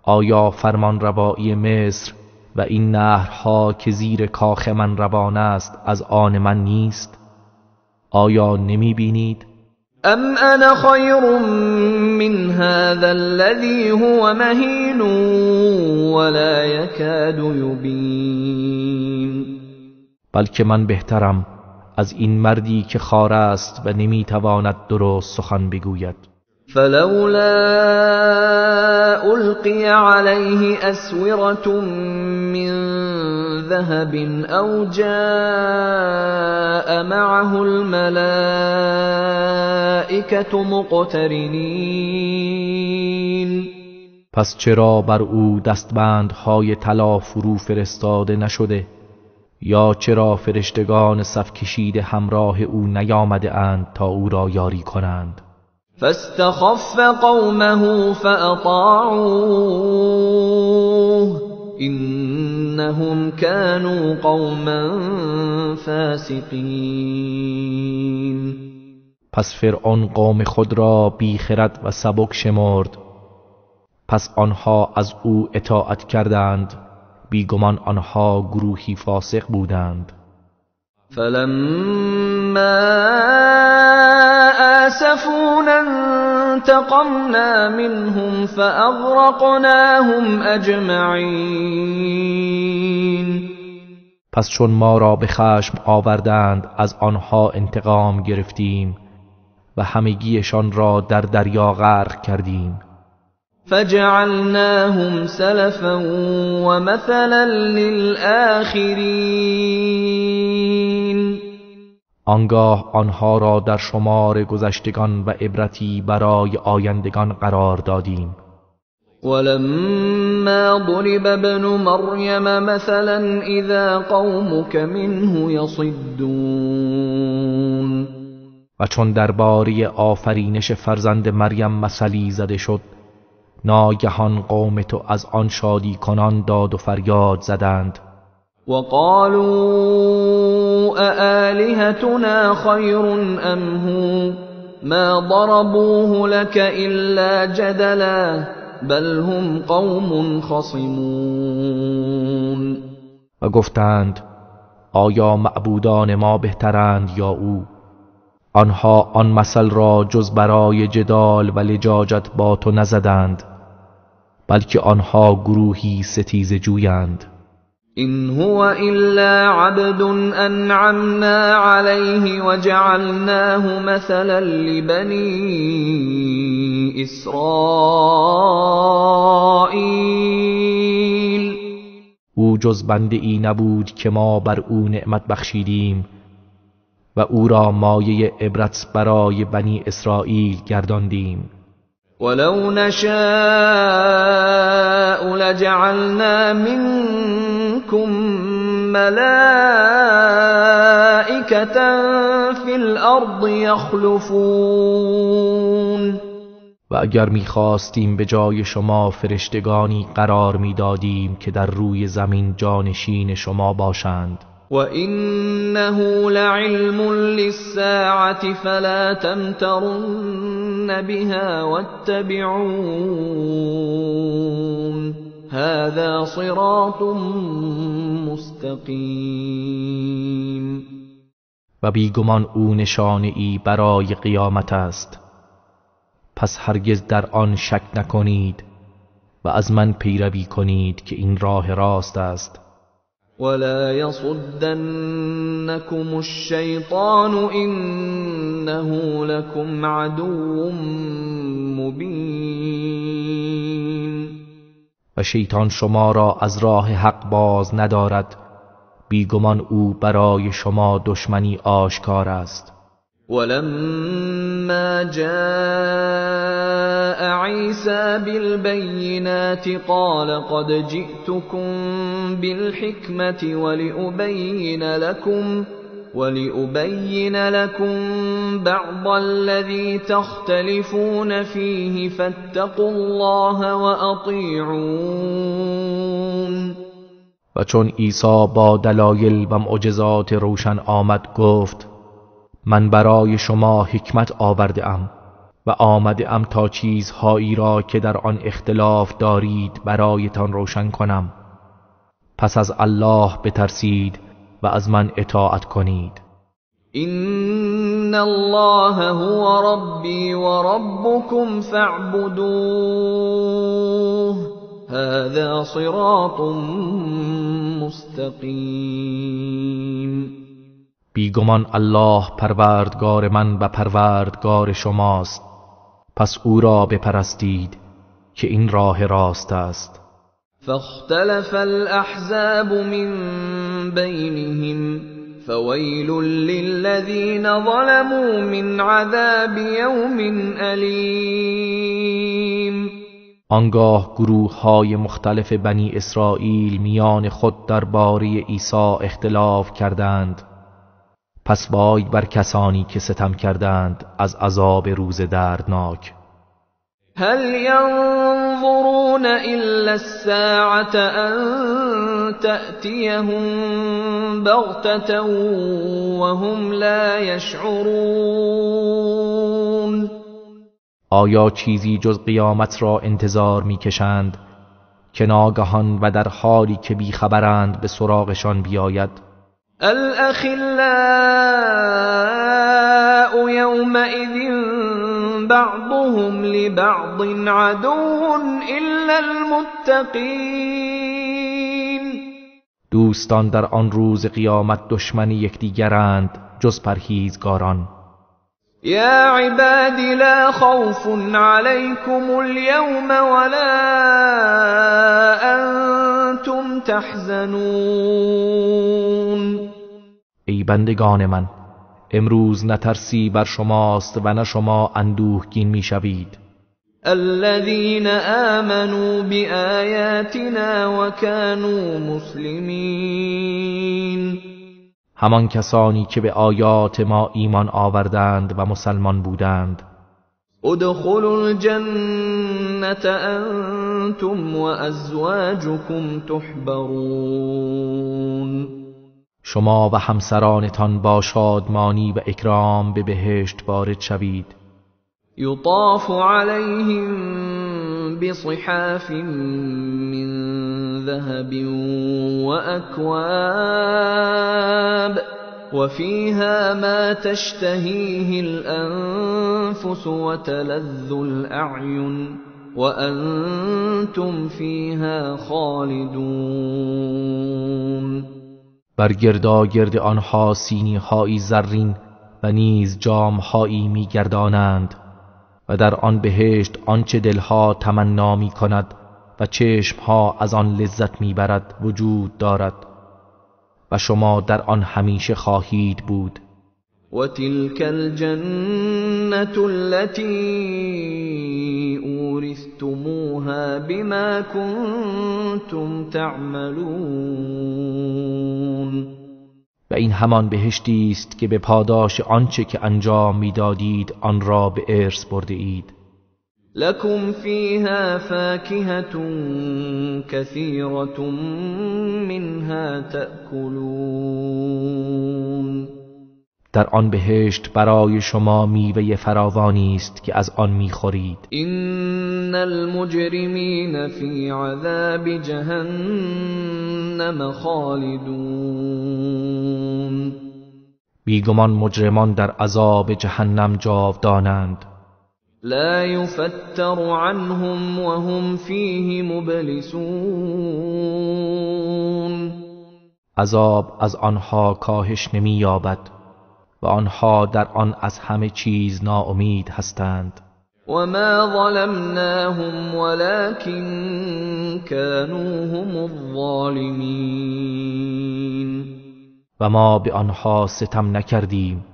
آیا فرمان روایی مصر و این نهرها که زیر کاخ من روان است از آن من نیست؟ آیا نمی بینید؟ ام انا خیر من هذا الذي هو مهین ولا يكاد يبين. بلکه من بهترم از این مردی که خار است و نمی تواند درست سخن بگوید. فلولا القی علیه اسورة من ذهب او جاء معه الملائکة مقترنین. پس چرا بر او دستبندهای طلا فرو فرستاده نشده یا چرا فرشتگان صف کشیده همراه او نیامده اند تا او را یاری کنند؟ فاستخف قومه فأطاعوه إنهم كانوا قوما فاسقین. پس فرعون قوم خود را بی خرد و سبک شمرد پس آنها از او اطاعت کردند بیگمان آنها گروهی فاسق بودند. فلما آسفونا فانتقمنا منهم فأغرقناهم أجمعین. پس چون ما را به خشم آوردند از آنها انتقام گرفتیم و همگیشان را در دریا غرق کردیم. فجعلناهم سلفا و مثلا للآخرین. آنگاه آنها را در شمار گذشتگان و عبرتی برای آیندگان قرار دادیم. ولما ضرب ابن مریم مثلا اذا قومك منه یصدون. و چون درباره آفرینش فرزند مریم مثلی زده شد، ناگهان قوم تو از آن شادی کنان داد و فریاد زدند. وقالوا أآلهتنا خير أم هو ما ضربوه لك إلا جدلا بل هم قوم خصمون. و گفتند آیا معبودان ما بهترند یا او؟ آنها آن مثل را جز برای جدال و لجاجت با تو نزدند، بلکه آنها گروهی ستیزه جویند. إن هو إلا عبد أنعمنا عليه وجعلناه مثلا لبني إسرائيل. او جز بنده ای نبود که ما بر او نعمت بخشیدیم و او را مایه عبرت برای بنی اسرائیل گرداندیم. ولو نشاء لجعلنا منكم ملائكة في الأرض يخلفون. و اگر می‌خواستیم به جای شما فرشتگانی قرار می‌دادیم که در روی زمین جانشین شما باشند. وَإِنَّهُ لَعِلْمٌ لِلسَّاعَةِ فَلَا تَمْتَرُنَّ بِهَا وَاتَّبِعُونِ هَذَا صِرَاطٌ مُسْتَقِيمٌ. و بیگمان او نشانه‌ای برای قیامت است، پس هرگز در آن شک نکنید و از من پیروی کنید که این راه راست است. ولا يصدنكم الشيطان إنه لكم عدو مبين. و شیطان شما را از راه حق باز ندارد، بیگمان او برای شما دشمنی آشکار است. ولما جاء عيسى بالبينات قال قد جئتكم بالحكمة ولأبين لكم بعض الذي تختلفون فيه فاتقوا الله وأطيعون. و چون عیسی با دلایل و معجزات روشن آمد گفت من برای شما حکمت آورده ام و آمده ام تا چیزهایی را که در آن اختلاف دارید برایتان روشن کنم. پس از الله بترسید و از من اطاعت کنید. إن الله هو ربي وربكم فاعبدوه هذا صراط مستقیم. بیگمان الله پروردگار من و پروردگار شماست، پس او را بپرستید که این راه راست است. فاختلف الأحزاب من بينهم فويل للذين ظلموا من عذاب يوم أليم. آنگاه گروه های مختلف بنی اسرائیل میان خود درباره عیسی اختلاف کردند، پس وای بر کسانی که ستم کردند از عذاب روز دردناک. هل ينظرون إلا الساعة أن تأتيهم بغتة وهم لا يشعرون. آیا چیزی جز قیامت را انتظار میکشند که ناگهان و در حالی که بیخبرند به سراغشان بیاید؟ الأخلاء يومئذ بعضهم لبعض عدو إلا المتقین. دوستان در آن روز قیامت دشمن یکدیگرند جز پرهیزگاران. یا عبادی لا خوف علیکم اليوم ولا انتم تحزنون. ای بندگان من، امروز نه ترسی بر شماست و نه شما اندوهگین میشوید. الذين آمنوا بآياتنا وكانوا مسلمين. همان کسانی که به آیات ما ایمان آوردند و مسلمان بودند. ادخلوا الجنة انتم وازواجكم تحبرون. شما و همسرانتان با شادمانی و اکرام به بهشت وارد شوید. یطاف علیهم بصحاف من ذهب وأكواب وفيها ما تشتهيه الأنفس وتلذ الأعين وأنتم فيها خالدون. بر گرداگرد آنها سینی هایی زرین و نیز جام هایی می گردانند و در آن بهشت آنچه دلها تمنا می کند و چشمها از آن لذت می برد وجود دارد و شما در آن همیشه خواهید بود. و تلك الجنة التي اورثتموها بما كنتم تعملون. و این همان بهشتی است که به پاداش آنچه که انجام میدادید آن را به ارث برده اید. لكم فيها فاكهة كثيرة منها تأكلون. در آن بهشت برای شما میوه فراوانی است که از آن میخورید. ان المجرمین فی عذاب جهنم خالدون. بیگمان مجرمان در عذاب جهنم جاودانند. لا يفتر عنهم وهم فيه مبلسون. عذاب از آنها کاهش نمی‌یابد و آنها در آن از همه چیز ناامید هستند. وما ظلمناهم ولكن كانوا هم الظالمين. و ما به آنها ستم نکردیم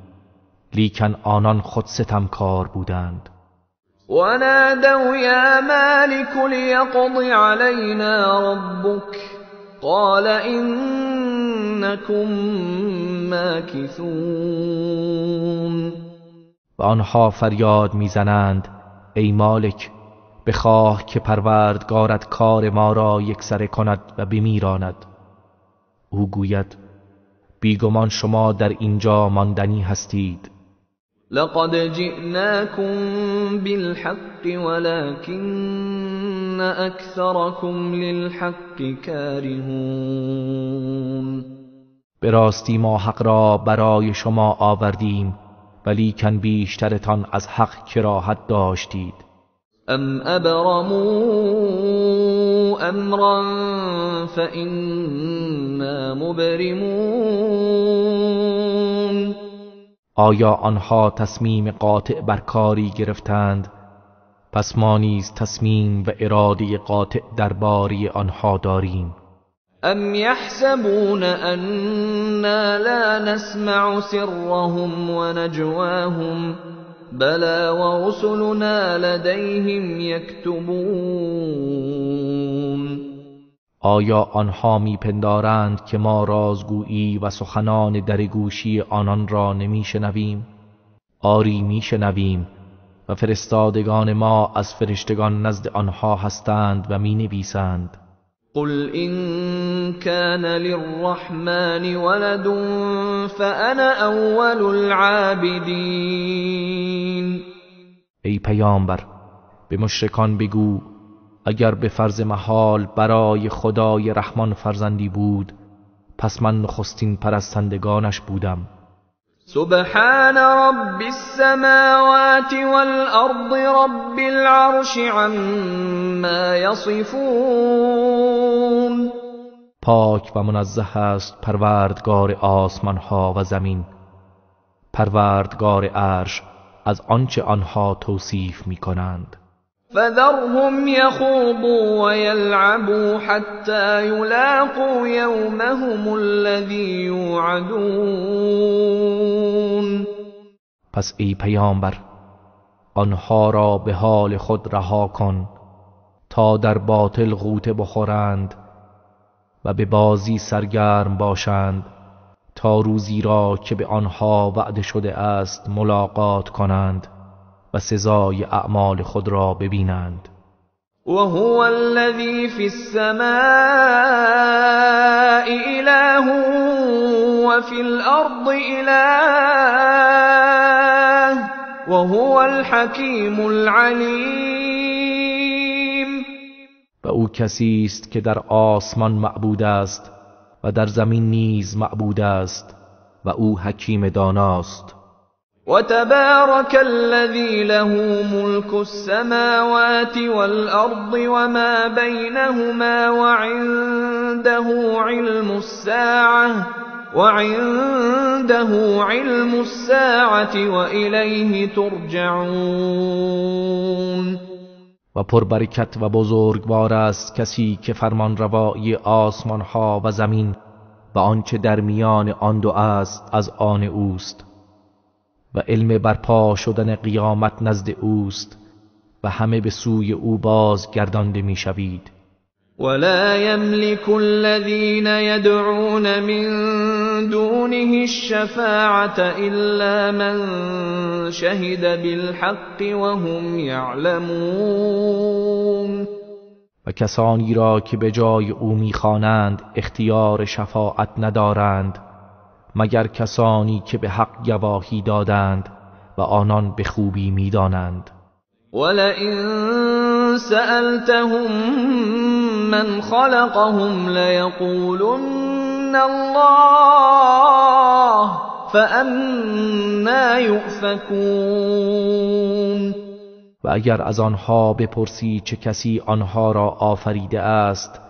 لیکن آنان خود ستمکار بودند. ونادوا يا مالك ليقض علينا ربك قال إنكم ماكثون. و آنها فریاد میزنند ای مالک بخواه که پروردگارت کار ما را یکسره کند و بمیراند. او گوید بیگمان شما در اینجا ماندنی هستید. لقد جئناكم بالحق ولكن أكثركم للحق كارهون. به راستی ما حق را برای شما آوردیم ولیکن بیشترتان از حق کراهت داشتید. ام ابرموا امرا فإنا مبرمون. آیا آنها تصمیم قاطع بر کاری گرفتند پس ما نیز تصمیم و اراده قاطع درباره آنها داریم. ام يحسبون أنا لا نسمع سرهم ونجواهم بلى ورسلنا لديهم يكتبون. آیا آنها میپندارند که ما رازگویی و سخنان درگوشی آنان را نمیشنویم؟ آری میشنویم و فرستادگان ما از فرشتگان نزد آنها هستند و مینویسند. قل إن كان للرحمن ولد فأنا أول العابدين. ای پیامبر به مشرکان بگو اگر به فرض محال برای خدای رحمان فرزندی بود پس من نخستین پرستندگانش بودم. سبحان رب السماوات والأرض رب العرش عما يصفون. پاک و منزه است پروردگار آسمان ها و زمین، پروردگار عرش از آنچه آنها توصیف می کنند. فذرهم يخوضوا ويلعبوا حتى يلاقوا يومهم الذي يوعدون. پس ای پیامبر آنها را به حال خود رها کن تا در باطل غوطه بخورند و به بازی سرگرم باشند تا روزی را که به آنها وعده شده است ملاقات کنند و سزای اعمال خود را ببینند. وهو الذي في السماء إله وفي الأرض إله وهو الحكيم العليم. و او کسی است که در آسمان معبود است و در زمین نیز معبود است و او حکیم داناست. وتبارك الذي له ملك السماوات والأرض وما بينهما وعنده علم الساعة وإليه ترجعون. و پربرکت و بزرگوار است کسی که فرمان روایی آسمان ها و زمین و آنچه در میان آن دو است از آن اوست و علم برپا شدن قیامت نزد اوست و همه به سوی او بازگردانده میشوید. ولا يملك الذين يدعون من دونه الشفاعة إلا من شهد بالحق وهم يعلمون. و کسانی را که به جای او میخوانند اختیار شفاعت ندارند مگر کسانی که به حق گواهی دادند و آنان به خوبی میدانند. ولئن سألتهم من خلقهم ليقولن الله فأنا يؤفكون. و اگر از آنها بپرسی چه کسی آنها را آفریده است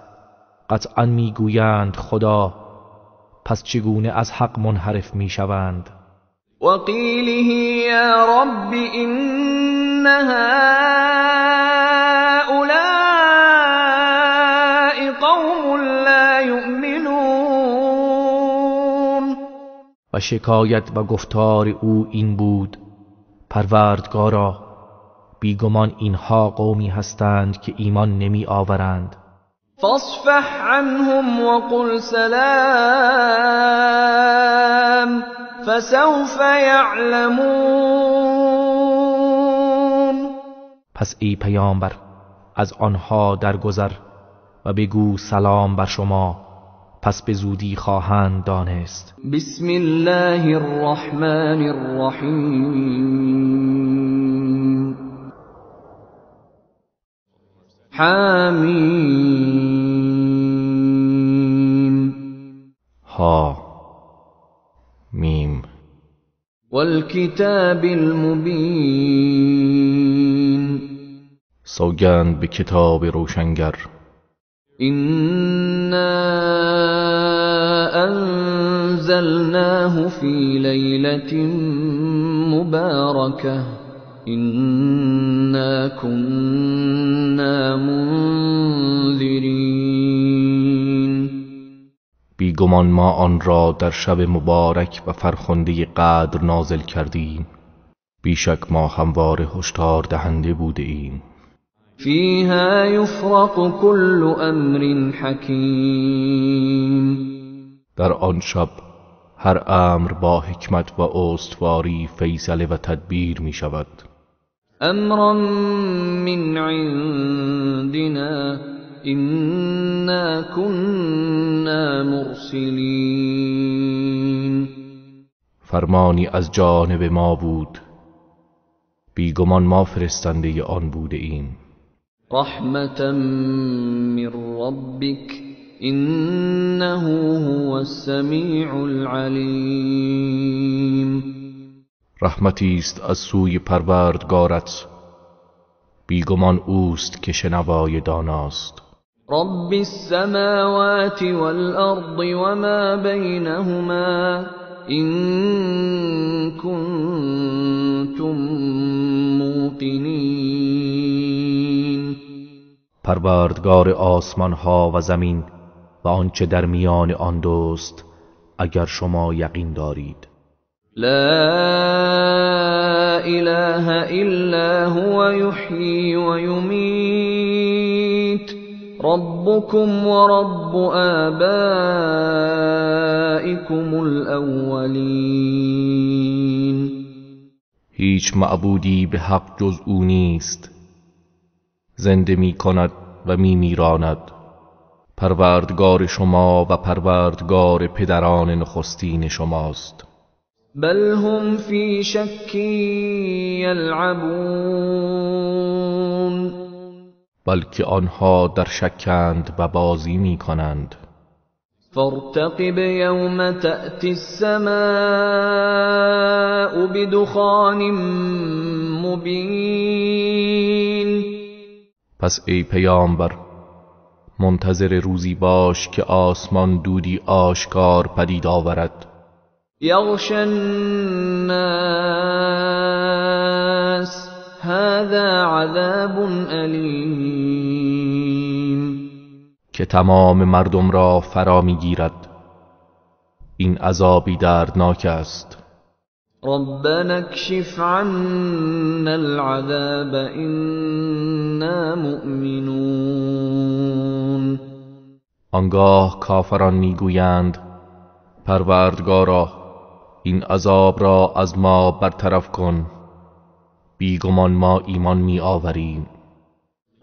قطعا میگویند خدا، پس چگونه از حق منحرف میشوند. وقیله یا رب إن هؤلاء قوم لا يؤمنون. و شکایت و گفتار او این بود: پروردگارا، بیگمان اینها قومی هستند که ایمان نمی آورند. فاصفح عنهم وقل سلام فسوف يعلمون. پس ای پیامبر از آنها درگذر و بگو سلام بر شما، پس به زودی خواهند دانست. بسم الله الرحمن الرحیم. حامیم. ها میم. والکتاب المبین. سوگند به کتاب روشنگر. إنا أنزلناه في ليلة مباركة إنا كنا منذرين. بیگمان ما آن را در شب مبارک و فرخنده قدر نازل کردیم، بیشک ما همواره هشدار دهنده بوده ایم. فيها يفرق كل امر حكيم. در آن شب هر امر با حکمت و استواری فیصله و تدبیر می شود. امرا من عندنا إنا كنا مرسلين. فرمانی از جانب ما بود، بیگمان ما فرستنده آن بوده ایم. رحمة من ربك إنه هو السمیع العلیم. رحمتی است از سوی پروردگارت، بیگمان اوست که شنوای داناست. رب السماوات والأرض وما بينهما إن كنتم موقنين. پروردگار آسمان ها و زمین و آنچه در میان آن دوست، اگر شما یقین دارید. لا إله إلا هو يحيي ويميت ربكم ورب آبائكم الأولين. هیچ معبودی به حق جز او نیست، زنده می کند و می میراند. پروردگار شما و پروردگار پدران نخستین شماست. بل هم فی شک یلعبون. بلکه آنها در شکند و بازی می کنند. فارتقب یوم تأتی السماء بدخان مبین. پس ای پیامبر، منتظر روزی باش که آسمان دودی آشکار پدید آورد. یغشی الناس هذا عذاب علیم. که تمام مردم را فرا میگیرد، این عذابی دردناک است. ربنا اکشف عنا العذاب إنا مؤمنون. آنگاه کافران میگویند پروردگارا، این عذاب را از ما برطرف کن، بیگمان ما ایمان می آوریم.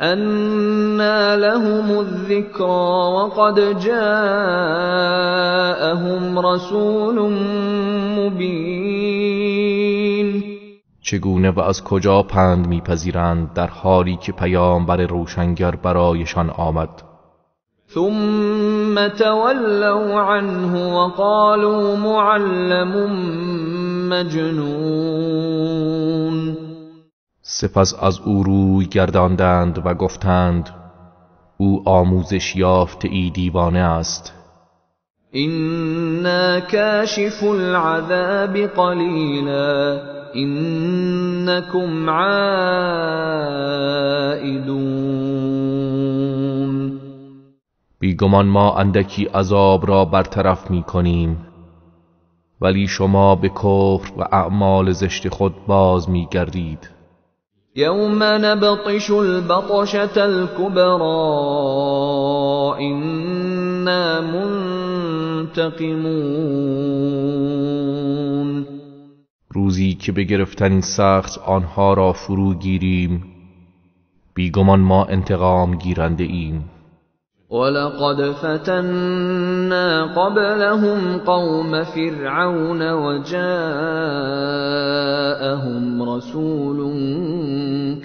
أنى لهم الذكرى وقد جاءهم رسول مبین. چگونه و از کجا پند میپذیرند در حالی که پیامبر روشنگر برایشان آمد. ثم تولوا عنه وقالوا معلم مجنون. سپس از او روی گرداندند و گفتند او آموزش یافته ای دیوانه است. إنا كاشف العذاب قليلا إنكم عائدون. بیگمان ما اندکی عذاب را برطرف می کنیم، ولی شما به کفر و اعمال زشت خود باز می گردید. یوم نبطش البطشة الكبرى إنا منتقمون. روزی که به گرفتن سخت آنها را فرو گیریم، بیگمان ما انتقام گیرنده ایم. ولقد فتنا قبلهم قوم فرعون وجاءهم رسول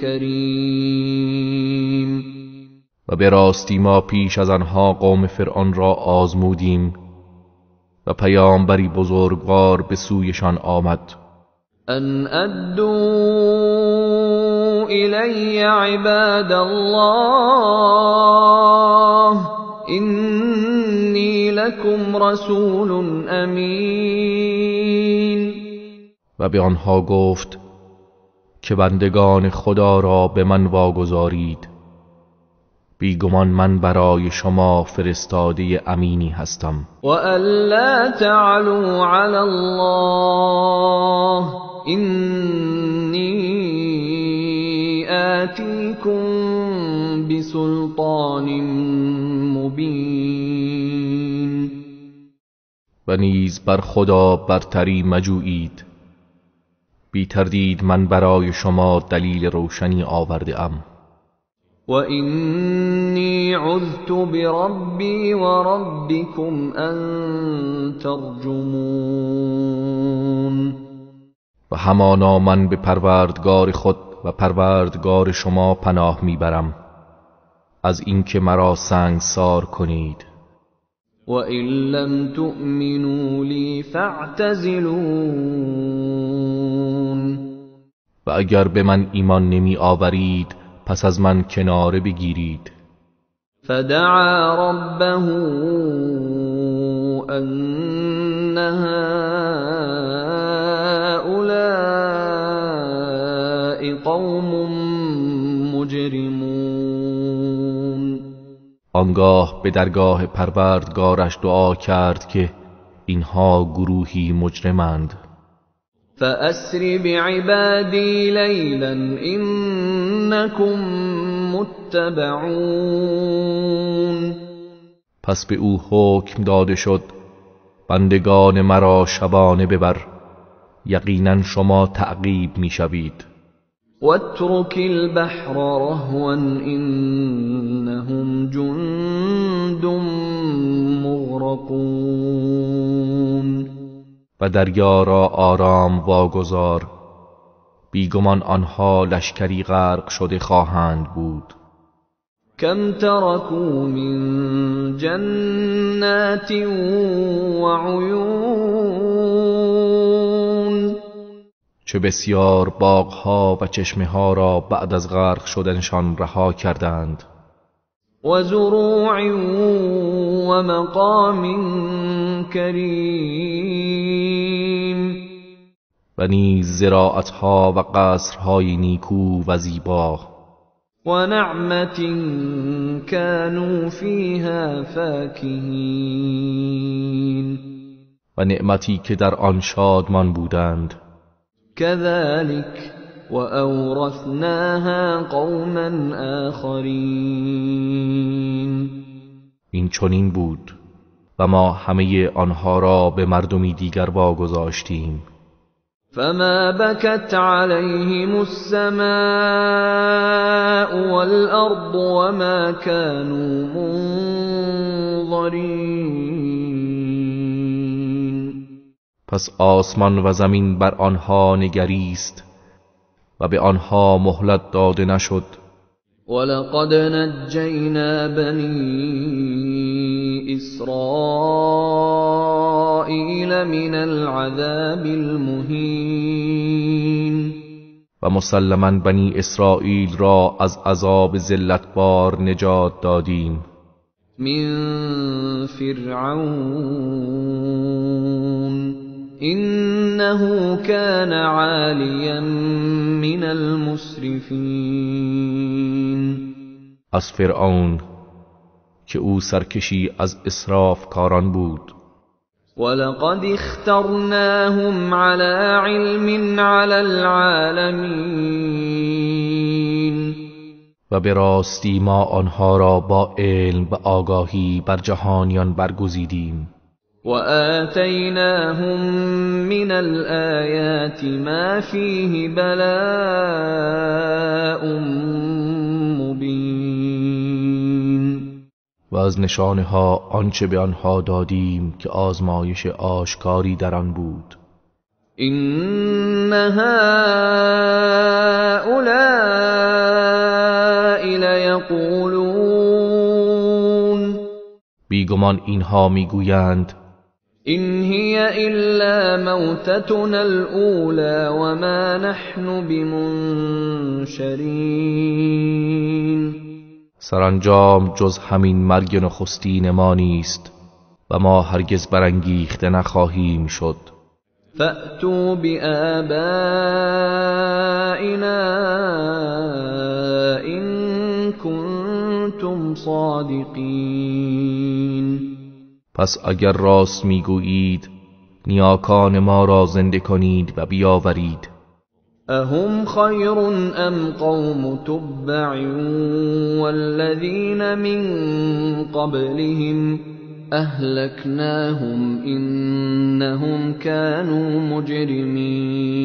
کریم. و به راستی ما پیش از آنها قوم فرعون را آزمودیم و پیامبری بزرگوار به سویشان آمد. ان ادوا الی عباد الله انی لکم رسول امین. و به آنها گفت که بندگان خدا را به من واگذارید، بیگمان من برای شما فرستاده امینی هستم. و الا تعلوا علی الله انی آتیکم بسلطان مبین. و نیز بر خدا برتری مجویید، بی تردید من برای شما دلیل روشنی آورده ام. و اینی عذت بربی و ربکم ان ترجمون. و همانا من به پروردگار خود و پروردگار شما پناه میبرم از اینکه مرا سنگسار کنید. وَإِن لَّمْ تُؤْمِنُوا لِي فَاعْتَزِلُونِ و اگر به من ایمان نمی آورید پس از من کناره بگیرید. فدعا ربه أن هؤلاء قوم مجرمون. آنگاه به درگاه پروردگارش دعا کرد که اینها گروهی مجرمند. فأسر بعبادی لیلا إنكم متبعون. پس به او حکم داده شد بندگان مرا شبانه ببر، یقینا شما تعقیب میشوید. واترك البحر رهوا إنهم جند مغرقون. و دریا را آرام واگذار، بیگمان آنها لشکری غرق شده خواهند بود. کم ترکوا من جنات وعیون. چه بسیار باغها و چشمه‌ها را بعد از غرق شدنشان رها کردند. و زروع و مقام کریم. و نیز زراعتها و قصرهای نیکو و زیبا. و نعمت كانوا فیها فاکهین. و نعمتی که در آن شادمان بودند. كذلك وأورثناها قوما آخرین. این چنین بود و ما همه آنها را به مردمی دیگر واگذاشتیم. فما بكت عليهم السماء والأرض وما كانوا منظرین. پس آسمان و زمین بر آنها نگریست و به آنها مهلت داده نشد. ولقد نجینا بنی اسرائیل من العذاب المهین. و مسلماً بنی اسرائیل را از عذاب ذلتبار نجات دادیم. من فرعون إنه كان عاليا من المسرفين. از فرعون که او سرکشی از اسرافکاران بود. ولقد اخترناهم على علم على العالمين. و به راستی ما آنها را با علم و آگاهی بر جهانیان برگزیدیم. وآتيناهم من الآيات ما فيه بلاء مبين. و از نشانه ها آنچه به آنها دادیم که آزمایش آشکاری در آن بود. إن هؤلاء لیقولون. بیگمان اینها میگویند إن هي إلا موتتنا الأولى وما نحن بمنشرين. سرانجام جز همین مرگ نخستین ما نیست و ما هرگز برانگیخته نخواهیم شد. فأتوا بآبائنا إن كنتم صادقین. پس اگر راست میگویید نیاکان ما را زنده کنید و بیاورید. اهم خیر ام قوم تبع والذین من قبلهم اهلکناهم انهم كانوا مجرمین.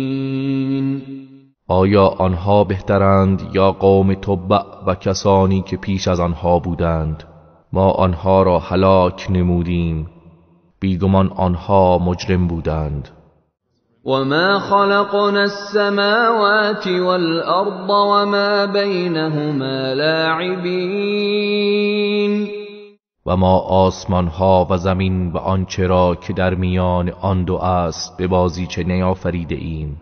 آیا آنها بهترند یا قوم تبع و کسانی که پیش از آنها بودند؟ ما آنها را هلاک نمودیم، بیگمان آنها مجرم بودند. وما خلقنا السماوات والأرض وما بينهما لاعبين. و ما آسمان ها و زمین و آنچه را که در میان آن دو است به بازیچه نیافریده ایم.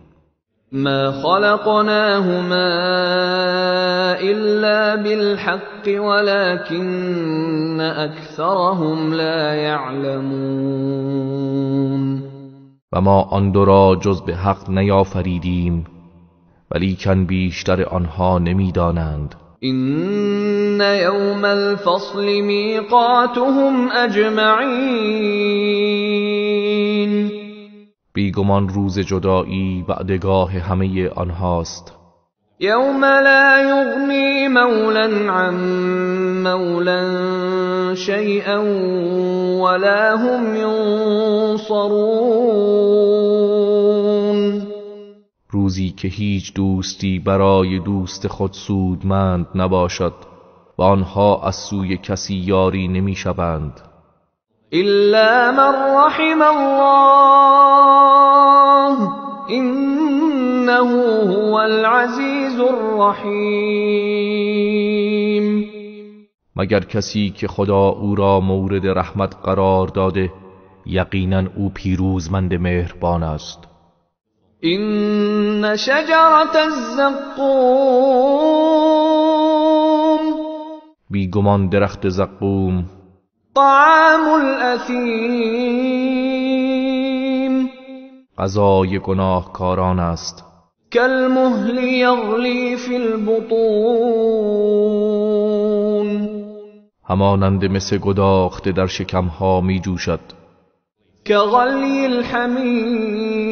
ما خلقناهما الا بالحق ولكن اکثرهم لا يعلمون. و ما آن دو را جز به حق نیافریدیم ولیکن بیشتر آنها نمیدانند. این یوم الفصل میقاتهم اجمعین. بیگمان روز جدایی وعدگاه همه آنهاست. یوم لا یغنی مولا عن مولا شیئا ولا هم ینصرون. روزی که هیچ دوستی برای دوست خود سودمند نباشد و آنها از سوی کسی یاری نمی شوند. الا من رحم الله انه هو العزیز الرحیم. مگر کسی که خدا او را مورد رحمت قرار داده یقینا او پیروزمند مهربان است. این شجرة الزقوم. بیگمان درخت زقوم طعام الاثیم. غذای گناهکاران است. کالمهل یغلی فی البطون. همانند مثل گداخته در شکمها می جوشد. کغلی الحمیم.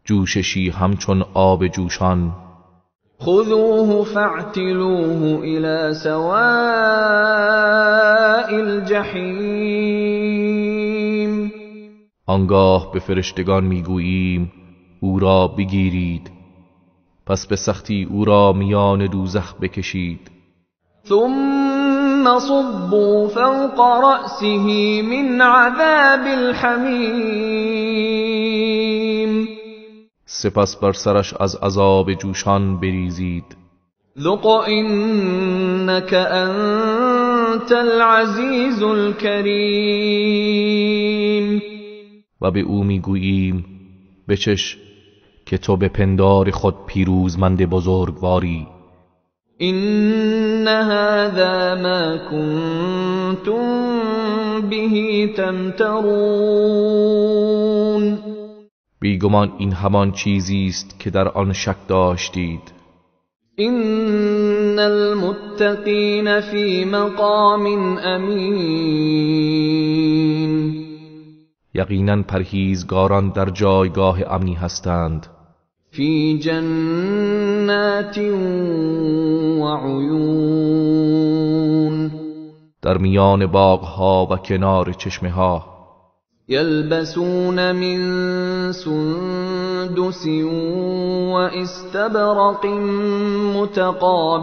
جوششی همچون آب جوشان. خذوه فاعتلوه الى سواء الجحیم. آنگاه به فرشتگان میگوییم او را بگیرید پس به سختی او را میان دوزخ بکشید. ثم صبوا فوق رأسه من عذاب الحمیم. سپس بر سرش از عذاب جوشان بریزید. ذق انک انت العزیز الکریم. و به او میگوییم بچش که تو به پندار خود پیروزمند بزرگواری. این هذا ما کنتم به تمترون. بیگمان این همان چیزی است که در آن شک داشتید. این المتقین فی مقام امین. یقینا پرهیزگاران در جایگاه امنی هستند. فی جنات و عیون. در میان باغها و کنار چشمه‌ها. یلبسون من سندس و استبرق متقابلین.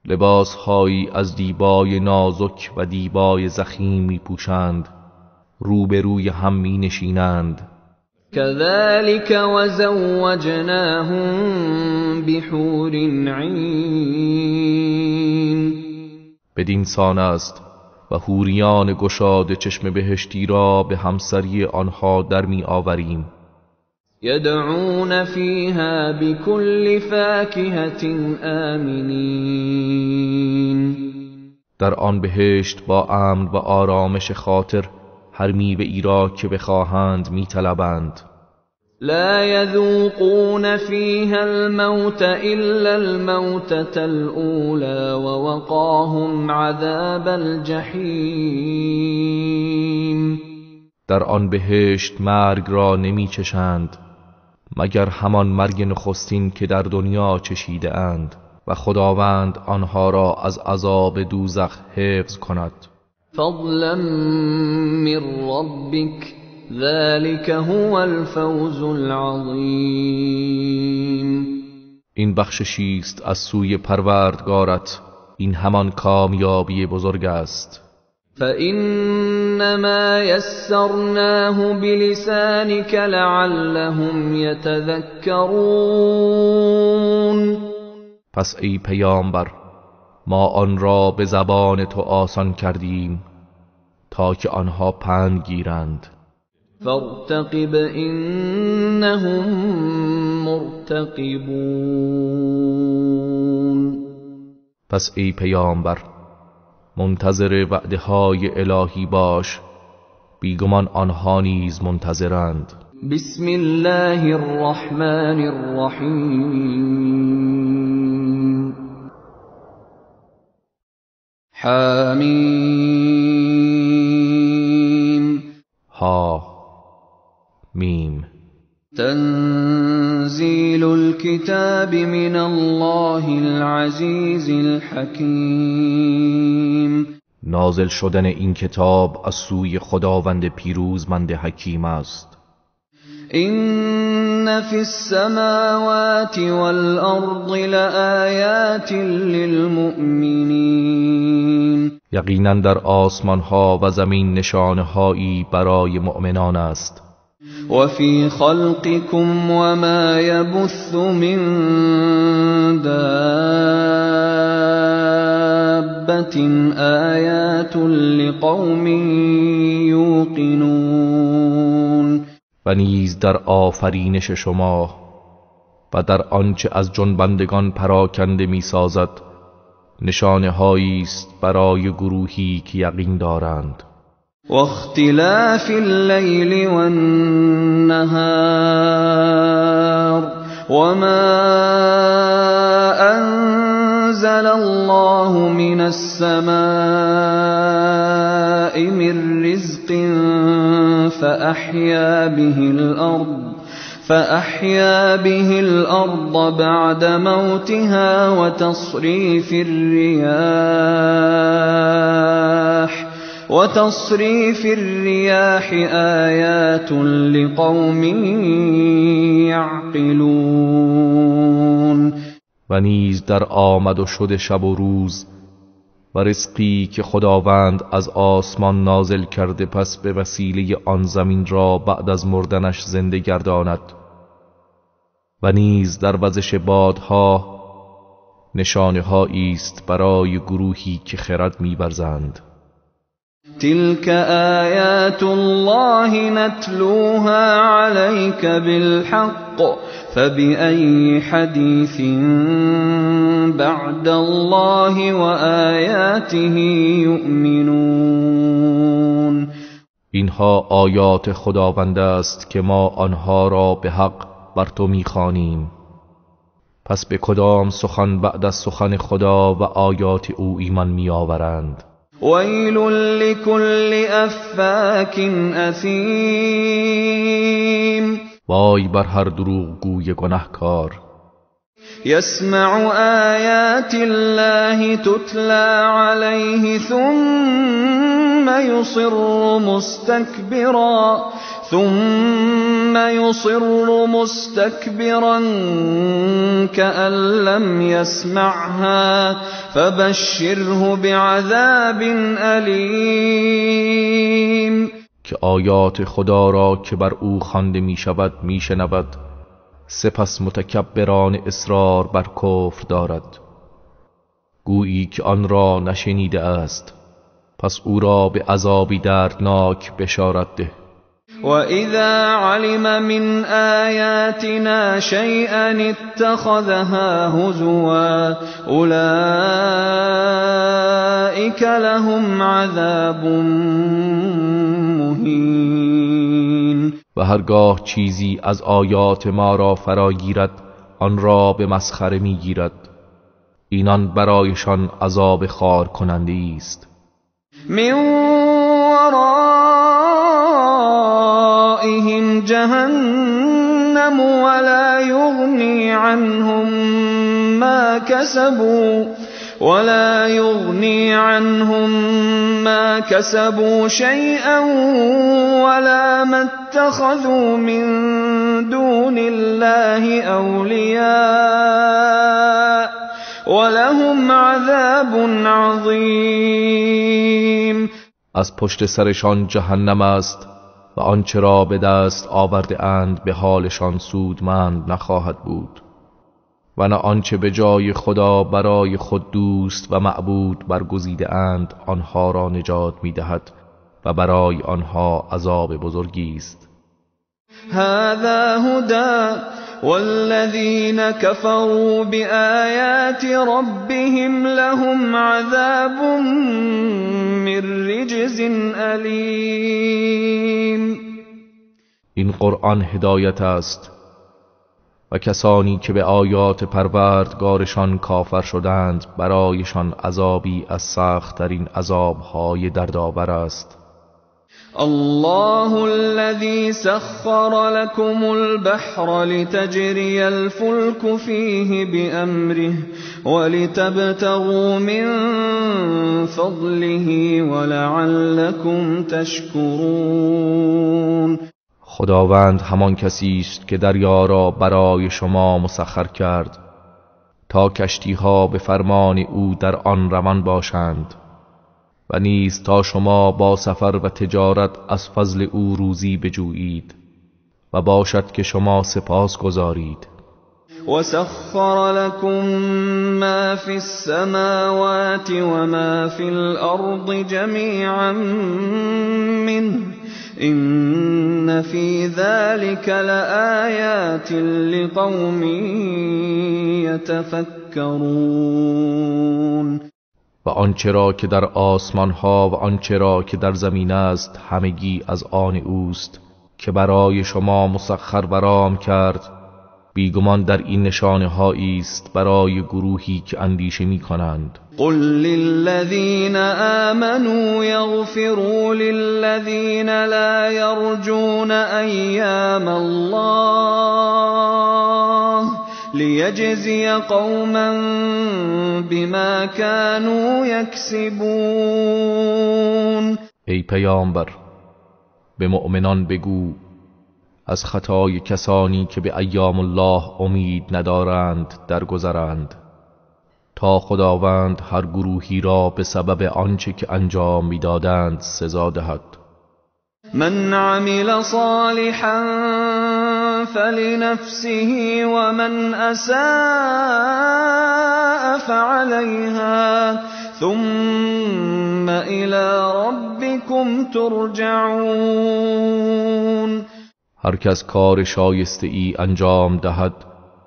لباسهایی از دیبای نازک و دیبای ضخیم می پوشند. روبروی هم می نشینند. كذلك وزوجناهم بحور عین. بدین سان است و حوریان گشاد چشم بهشتی را به همسری آنها در می آوریم. یدعون فیها بكل فاکهة آمنین. در آن بهشت با امن و آرامش خاطر هر میوه ای را که بخواهند می طلبند. لا يذوقون فيها الموت إلا الموتة الأولى ووقاهم عذاب الجحیم. در آن بهشت مرگ را نمی چشند مگر همان مرگ نخستین که در دنیا چشیده اند و خداوند آنها را از عذاب دوزخ حفظ کند. فضلا من ربک ذلك هو الفوز العظیم. این بخششی است از سوی پروردگارت، این همان کامیابی بزرگ است. فإنما يسرناه بلسانك لعلهم يتذكرون. پس ای پیامبر ما آن را به زبان تو آسان کردیم تا که آنها پند گیرند. فارتقب انهم مرتقبون. پس ای پیامبر منتظر وعده های الهی باش، بیگمان آنها نیز منتظرند. بسم الله الرحمن الرحیم. حمیم. ها میم. تنزیل الكتاب من الله العزیز الحکیم. نازل شدن این کتاب از سوی خداوند پیروزمند حکیم است. إن في السماوات والأرض لآيات للمؤمنين. یقینا در آسمان ها و زمین نشانه هایی برای مؤمنان است. وفي خلقكم وما يبث من دابة آيات لقوم يوقنون. و نیز در آفرینش شما و در آنچه از جنبندگان پراکنده می سازد نشانه هایی است برای گروهی که یقین دارند. و اختلاف اللیل والنهار وما انزل الله من السماء من رزق فأحيا به الأرض بعد موتها وتصريف الرياح آيات لقوم يعقلون. و نیز در آمد و شد شب و روز و رزقی که خداوند از آسمان نازل کرده پس به وسیله آن زمین را بعد از مردنش زنده گرداند و نیز در وزش بادها نشانه هایی است برای گروهی که خرد می‌ورزند. تلك آیات الله نتلوها عليك بالحق فبأي حديث بعد الله وآياته يؤمنون. اینها آیات خداوند است که ما آنها را به حق بر تو می‌خوانیم، پس به کدام سخن بعد از سخن خدا و آیات او ایمان می‌آورند؟ ویل لكل افاک اثیم. وای بر هر دروغگوی گنهکار. يسمع آیات الله تتلى عليه ثم يصر مستكبرا كأن لم يسمعها فبشره بعذاب أليم. که آیات خدا را که بر او خوانده می شود می شنود، سپس متکبران اصرار بر کفر دارد، گویی که آن را نشنیده است، پس او را به عذابی دردناک بشارت ده. وَإِذَا عَلِمَ مِنْ آيَاتِنَا شَيْئًا اتَّخَذَهَا هُزُوًا أُولَئِكَ لَهُمْ عَذَابٌ مُهِینٌ. و هرگاه چیزی از آیات ما را فرا گیرد آن را به مسخره می گیرد، اینان برایشان عذاب خار کننده است. من ورائهم جهنم ولا يغني عنهم ما كسبوا شيئا ولا ما اتخذوا من دون الله أولياء ولهم عذاب عظیم. از پشت سرشان جهنم است و آنچه را به دست آورده اند به حالشان سودمند نخواهد بود و نه آنچه به جای خدا برای خود دوست و معبود برگزیده اند آنها را نجات می‌دهد و برای آنها عذاب بزرگی است. هذا هدى والذين كفروا بآيات ربهم لهم عذاب من رجز أليم. این قرآن هدایت است و کسانی که به آیات پروردگارشان کافر شدند برایشان عذابی از سخت‌ترین عذاب‌های دردآور است. الله الذي سخر لكم البحر لتجري الفلك فيه بأمره ولتبتغوا من فضله ولعلكم تشكرون. خداوند همان کسی است که دریا را برای شما مسخر کرد تا کشتی‌ها به فرمان او در آن روان باشند و نیز تا شما با سفر و تجارت از فضل او روزی بجویید و باشد که شما سپاس گذارید. وسخر لكم ما في السماوات وما في الأرض جميعا منه إن في ذلك لآيات لقوم يتفكرون. و آنچه را که در آسمان ها و آنچه را که در زمین است همگی از آن اوست که برای شما مسخر و رام کرد. بیگمان در این نشانه هایی است برای گروهی که اندیشه می کنند. قل للذین آمنوا یغفروا للذین لا یرجون ایام الله لیجزی قوما بما كانوا یکسبون. ای پیامبر به مؤمنان بگو از خطای کسانی که به ایام الله امید ندارند درگذرند تا خداوند هر گروهی را به سبب آنچه که انجام میدادند سزا دهد. من عمل صالحا فلنفسه ومن اساء فعليها ثم الى ربكم ترجعون. هر کس کار شایسته ای انجام دهد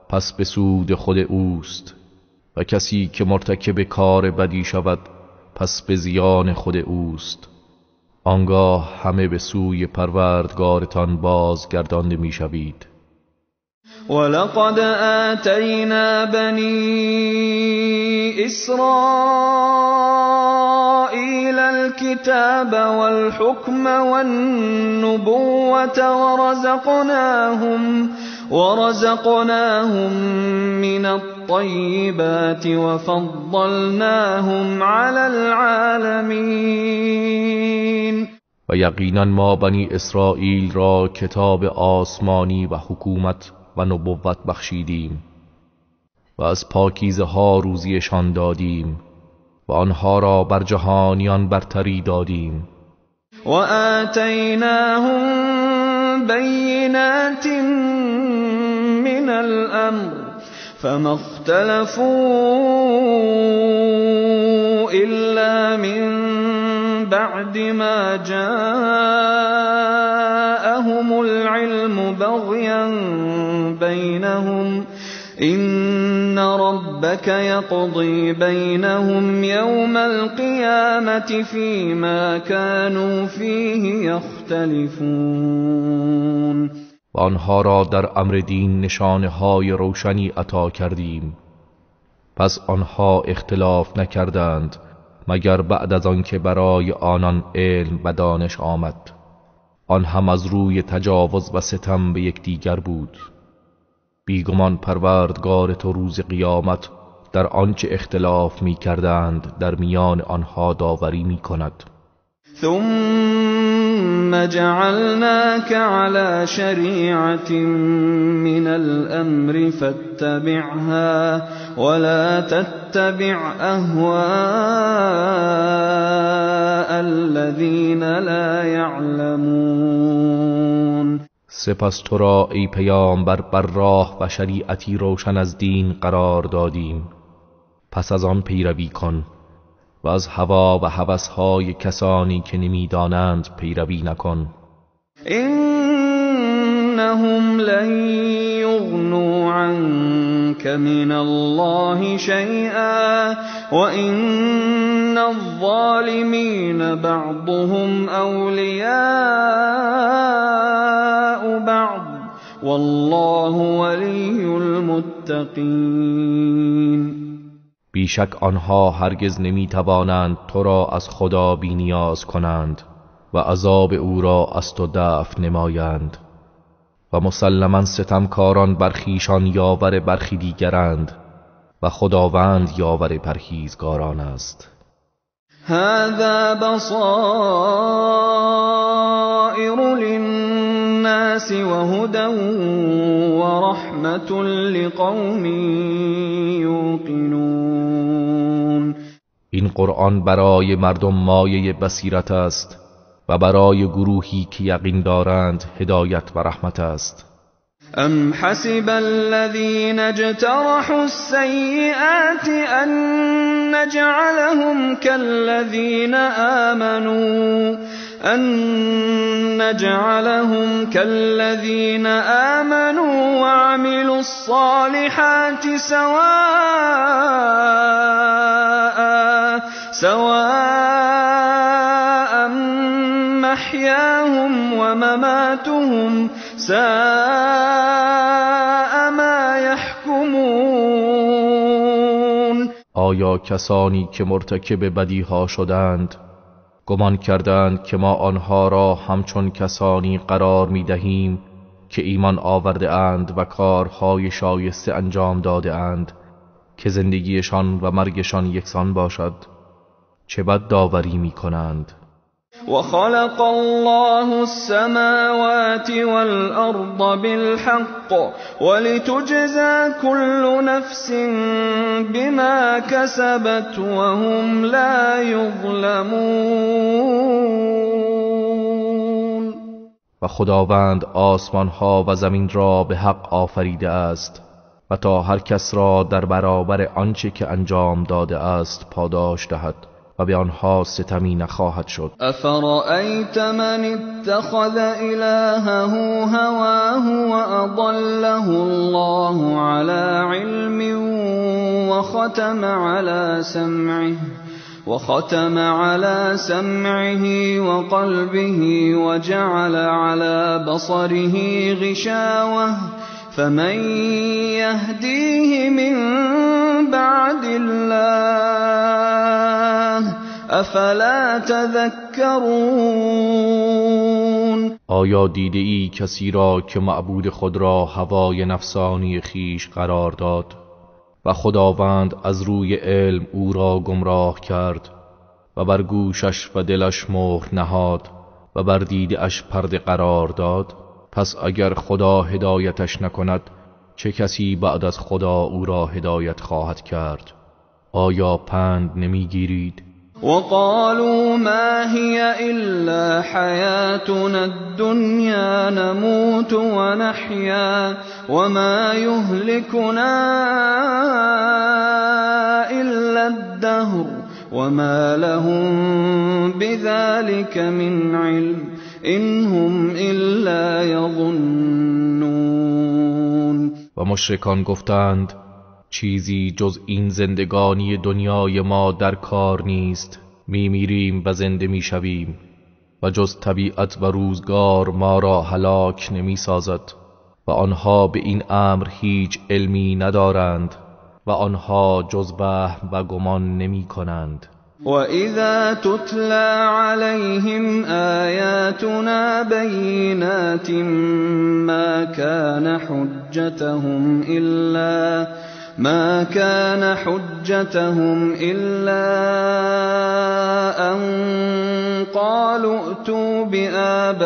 پس به سود خود اوست و کسی که مرتکب کار بدی شود پس به زیان خود اوست. آنگاه همه به سوی پروردگارتان بازگردانده می شوید. ولقد آتینا بنی اسرائیل الكتاب والحكم والنبوة ورزقناهم من الطيبات وفضلناهم على العالمين. و یقینا ما بنی اسرائیل را کتاب آسمانی و حکومت و نبوت بخشیدیم و از پاکیزه ها روزیشان دادیم و آنها را بر جهانیان برتری دادیم. و آتیناهم بینات من الامر فما اختلفوا الا من بعد ما جاءهم العلم بغيا بينهم إن ربك يقضي بينهم يوم القيامة فيما كانوا فيه يختلفون. و آنها را در امر دین نشانه های روشنی عطا کردیم پس آنها اختلاف نکردند مگر بعد از آن که برای آنان علم و دانش آمد. آن هم از روی تجاوز و ستم به یکدیگر بود. بیگمان پروردگار تو روز قیامت در آنچه اختلاف می کردند در میان آنها داوری می کند. ثم جعلناك على شريعة من الأمر فاتبعها ولا تتبع أهواء الذين لا يعلمون. سپس تو را ای پیامبر بر راه و شریعتی روشن از دین قرار دادیم، پس از آن پیروی کن و از هوا و هوسهای کسانی که نمیدانند پیروی نکن. إنهم لن يغنوا عنك من الله شيئا وإن الظالمين بعضهم أولياء بعض والله ولي المتقين. بیشک آنها هرگز نمیتوانند تو را از خدا بی نیاز کنند و عذاب او را از تو دفع نمایند و مسلماً ستمکاران برخیشان یاور برخی دیگرند و خداوند یاور پرهیزگاران است. هذا بصائر للناس وهدى ورحمة لقوم یوقنون. این قرآن برای مردم مایه بصیرت است و برای گروهی که یقین دارند هدایت و رحمت است. ام حسب الذين اجترحوا السيئات أن نجعلهم كالذين آمنوا وعملوا الصالحات سواء محياهم ومماتهم ساء ما يحكمون. آیا کسانی که مرتکب بدیها شدند گمان کردند که ما آنها را همچون کسانی قرار می دهیم که ایمان آورده اند و کارهای شایسته انجام داده اند که زندگیشان و مرگشان یکسان باشد؟ چه بد داوری می کنند. وخلق الله السماوات والأرض بالحق ولتجزى كل نفس بما كسبت وهم لا يظلمون. و خداوند آسمان ها و زمین را به حق آفریده است و تا هر کس را در برابر آنچه که انجام داده است پاداش دهد و به آنها ستمی نخواهد شد. افرأیت من اتخذ الهه هواه وأضله الله على علم وختم على سمعه وقلبه وجعل على بصره غشاوة فمن يهديه من بعد الله افلا تذكرون. آیا دیده ای کسی را که معبود خود را هوای نفسانی خیش قرار داد و خداوند از روی علم او را گمراه کرد و بر گوشش و دلش مهر نهاد و بر دیده اش پرده قرار داد؟ پس اگر خدا هدایتش نکند چه کسی بعد از خدا او را هدایت خواهد کرد؟ آیا پند نمیگیرید؟ وقالوا ما هي إلا حياتنا الدنيا نموت ونحيا وما يهلكنا إلا الدهر وما لهم بذلك من علم إن هم إلا يظنون. و مشرکان گفتند چیزی جز این زندگانی دنیای ما در کار نیست، میمیریم و زنده میشویم و جز طبیعت و روزگار ما را هلاک نمیسازد و آنها به این امر هیچ علمی ندارند و آنها جز وهم و گمان نمی کنند. وَإِذَا تُتْلَى عَلَيْهِمْ آيَاتُنَا بَيِّنَاتٍ مَا كَانَ حُجَّتُهُمْ إِلَّا أَن قَالُوا ائْتُوا بآبائنا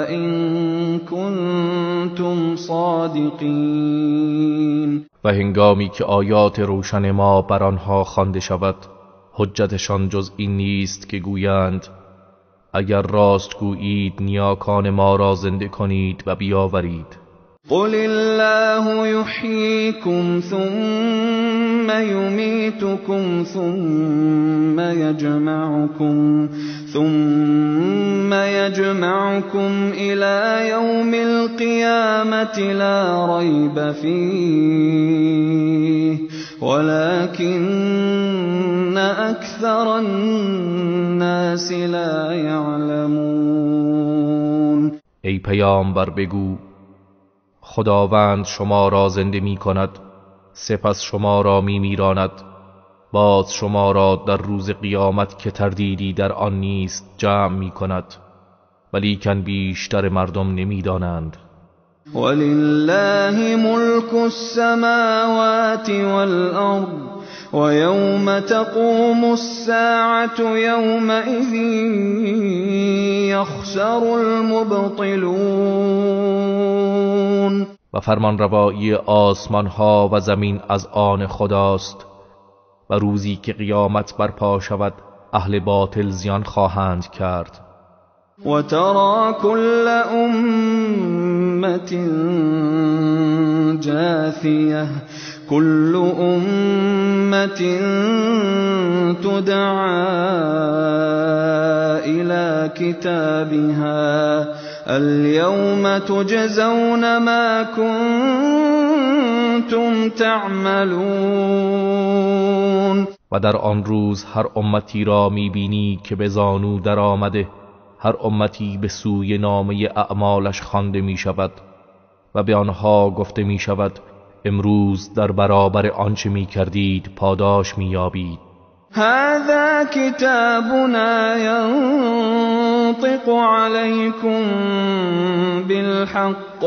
إن كنتم كنتم صادقين. و هنگامی که آیات روشن ما بر آنها خوانده شود حجتشان جز این نیست که گویند اگر راست گویید نیاکان ما را زنده کنید و بیاورید. قل الله يحييكم ثم يميتكم ثم يجمعكم إلى يوم القيامة لا ريب فيه ولكن أكثر الناس لا يعلمون. ای پیامبر بگو خداوند شما را زنده می کند سپس شما را می میراند باز شما را در روز قیامت که تردیدی در آن نیست جمع می کند ولیکن بیشتر مردم نمی دانند. ولله ملك السماوات والأرض ويوم تقوم الساعة يومئذ يخسر المبطلون. و فرمان روایی آسمان ها و زمین از آن خداست و روزی که قیامت برپا شود اهل باطل زیان خواهند کرد. و ترى كل أمة جاثية كل أمة تدعى إلى كتابها اليوم تجزون ما كنتم تعملون. و در آن روز هر امتی را میبینی که به زانو در آمده هر امتی به سوی نامه اعمالش خوانده می شود و به آنها گفته می شود امروز در برابر آنچه می کردید پاداش می یابید. هذا كتابنا ينطق عليكم بالحق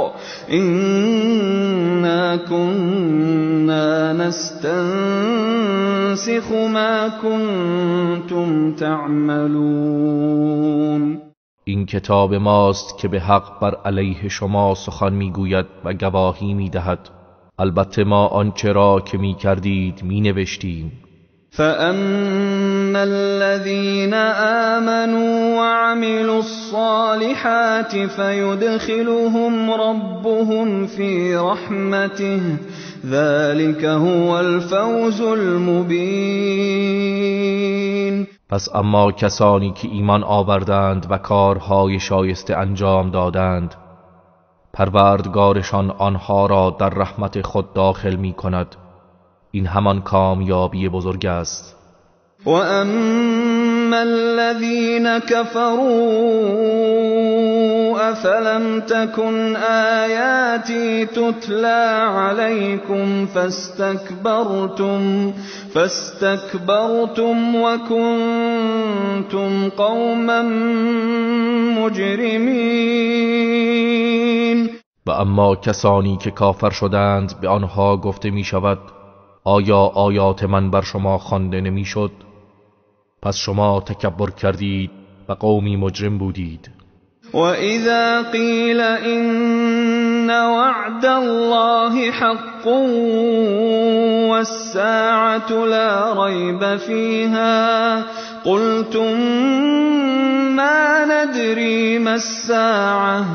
إنا كنا نستنسخ ما كنتم تعملون. این کتاب ماست که به حق بر علیه شما سخن میگوید و گواهی میدهد البته ما آنچه را که می کردید می نوشتیم. فأما الذين آمنوا وعملوا الصالحات فيدخلهم ربهم في رحمته ذلك هو الفوز المبين. پس اما کسانی که ایمان آوردند و کارهای شایسته انجام دادند پروردگارشان آنها را در رحمت خود داخل می کند این همان کامیابی بزرگ است. و اما الذين كفروا افلم تكن آیاتی تتلى عليكم فاستكبرتم وكنتم قوما مجرمین. و اما کسانی که کافر شدند به آنها گفته می شود آیا آیات من بر شما خوانده نمی شد؟ پس شما تکبر کردید و قومی مجرم بودید. و اذا قیل ان وعد الله حق والساعة لا ریب فیها قلتم ما ندری ما الساعة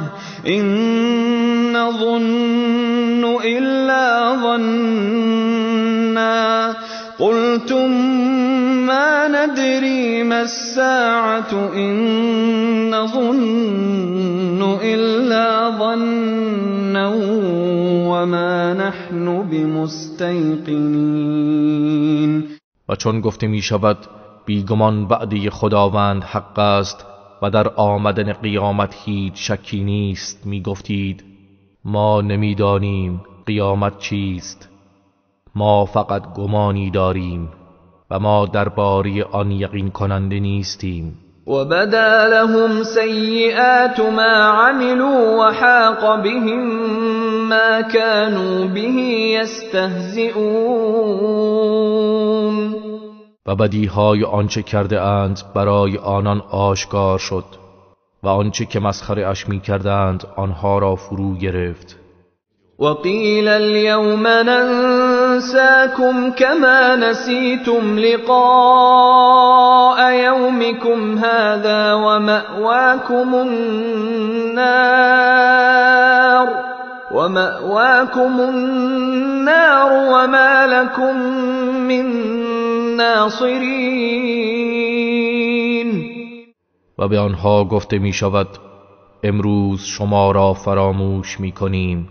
إن نظن إلا ظنا قلتم ما ندري ما الساعة إن نظن إلا ظنا وما نحن بمستيقنين. و چون گفته می شود بیگمان وعده خداوند حق است و در آمدن قیامت هیچ شکی نیست می گفتید ما نمیدانیم قیامت چیست ما فقط گمانی داریم و ما درباره آن یقین کننده نیستیم. و بدا لهم سیئات ما عملوا وحاق بهم ما كانوا به یستهزئون. و بدیهای آنچه کرده اند برای آنان آشکار شد و آنچه که مسخره اش می کردند آنها را فرو گرفت. وقيل اليوم ننساكم كما نسيتم لقاء يومكم هذا ومأواكم النار وما لكم من ناصرین. و به آنها گفته می شود امروز شما را فراموش می کنیم،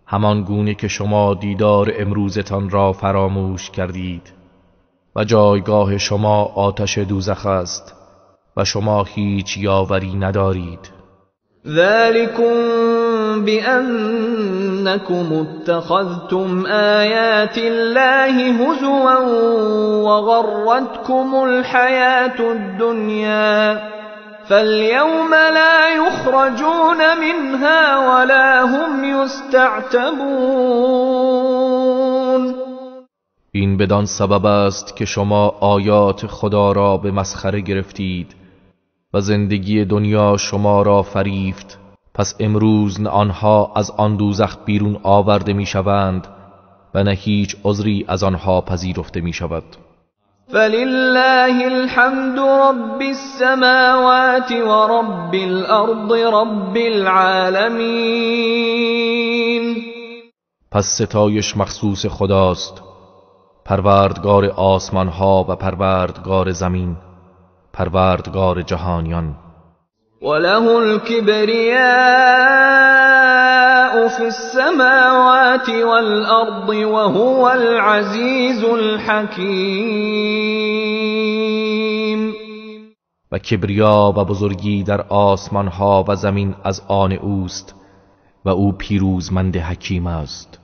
همان گونه که شما دیدار امروزتان را فراموش کردید و جایگاه شما آتش دوزخ است و شما هیچ یاوری ندارید. ذلكم بأنكم اتخذتم آيات الله هزوا وغرتكم الحياة الدنيا فاليوم لا يخرجون منها ولا هم يستعتبون. این بدان سبب است که شما آیات خدا را به مسخره گرفتید و زندگی دنیا شما را فریفت، پس امروز نه آنها از آن دوزخ بیرون آورده می شوند و نه هیچ عذری از آنها پذیرفته می شود. فلله الحمد رب السماوات و رب الارض رب العالمین. پس ستایش مخصوص خداست، پروردگار آسمان ها و پروردگار زمین، پروردگار جهانیان. وله الكبریاء فی السماوات والارض وهو العزیز الحکیم. و کبریا و بزرگی در آسمان ها و زمین از آن اوست و او پیروزمند حکیم است.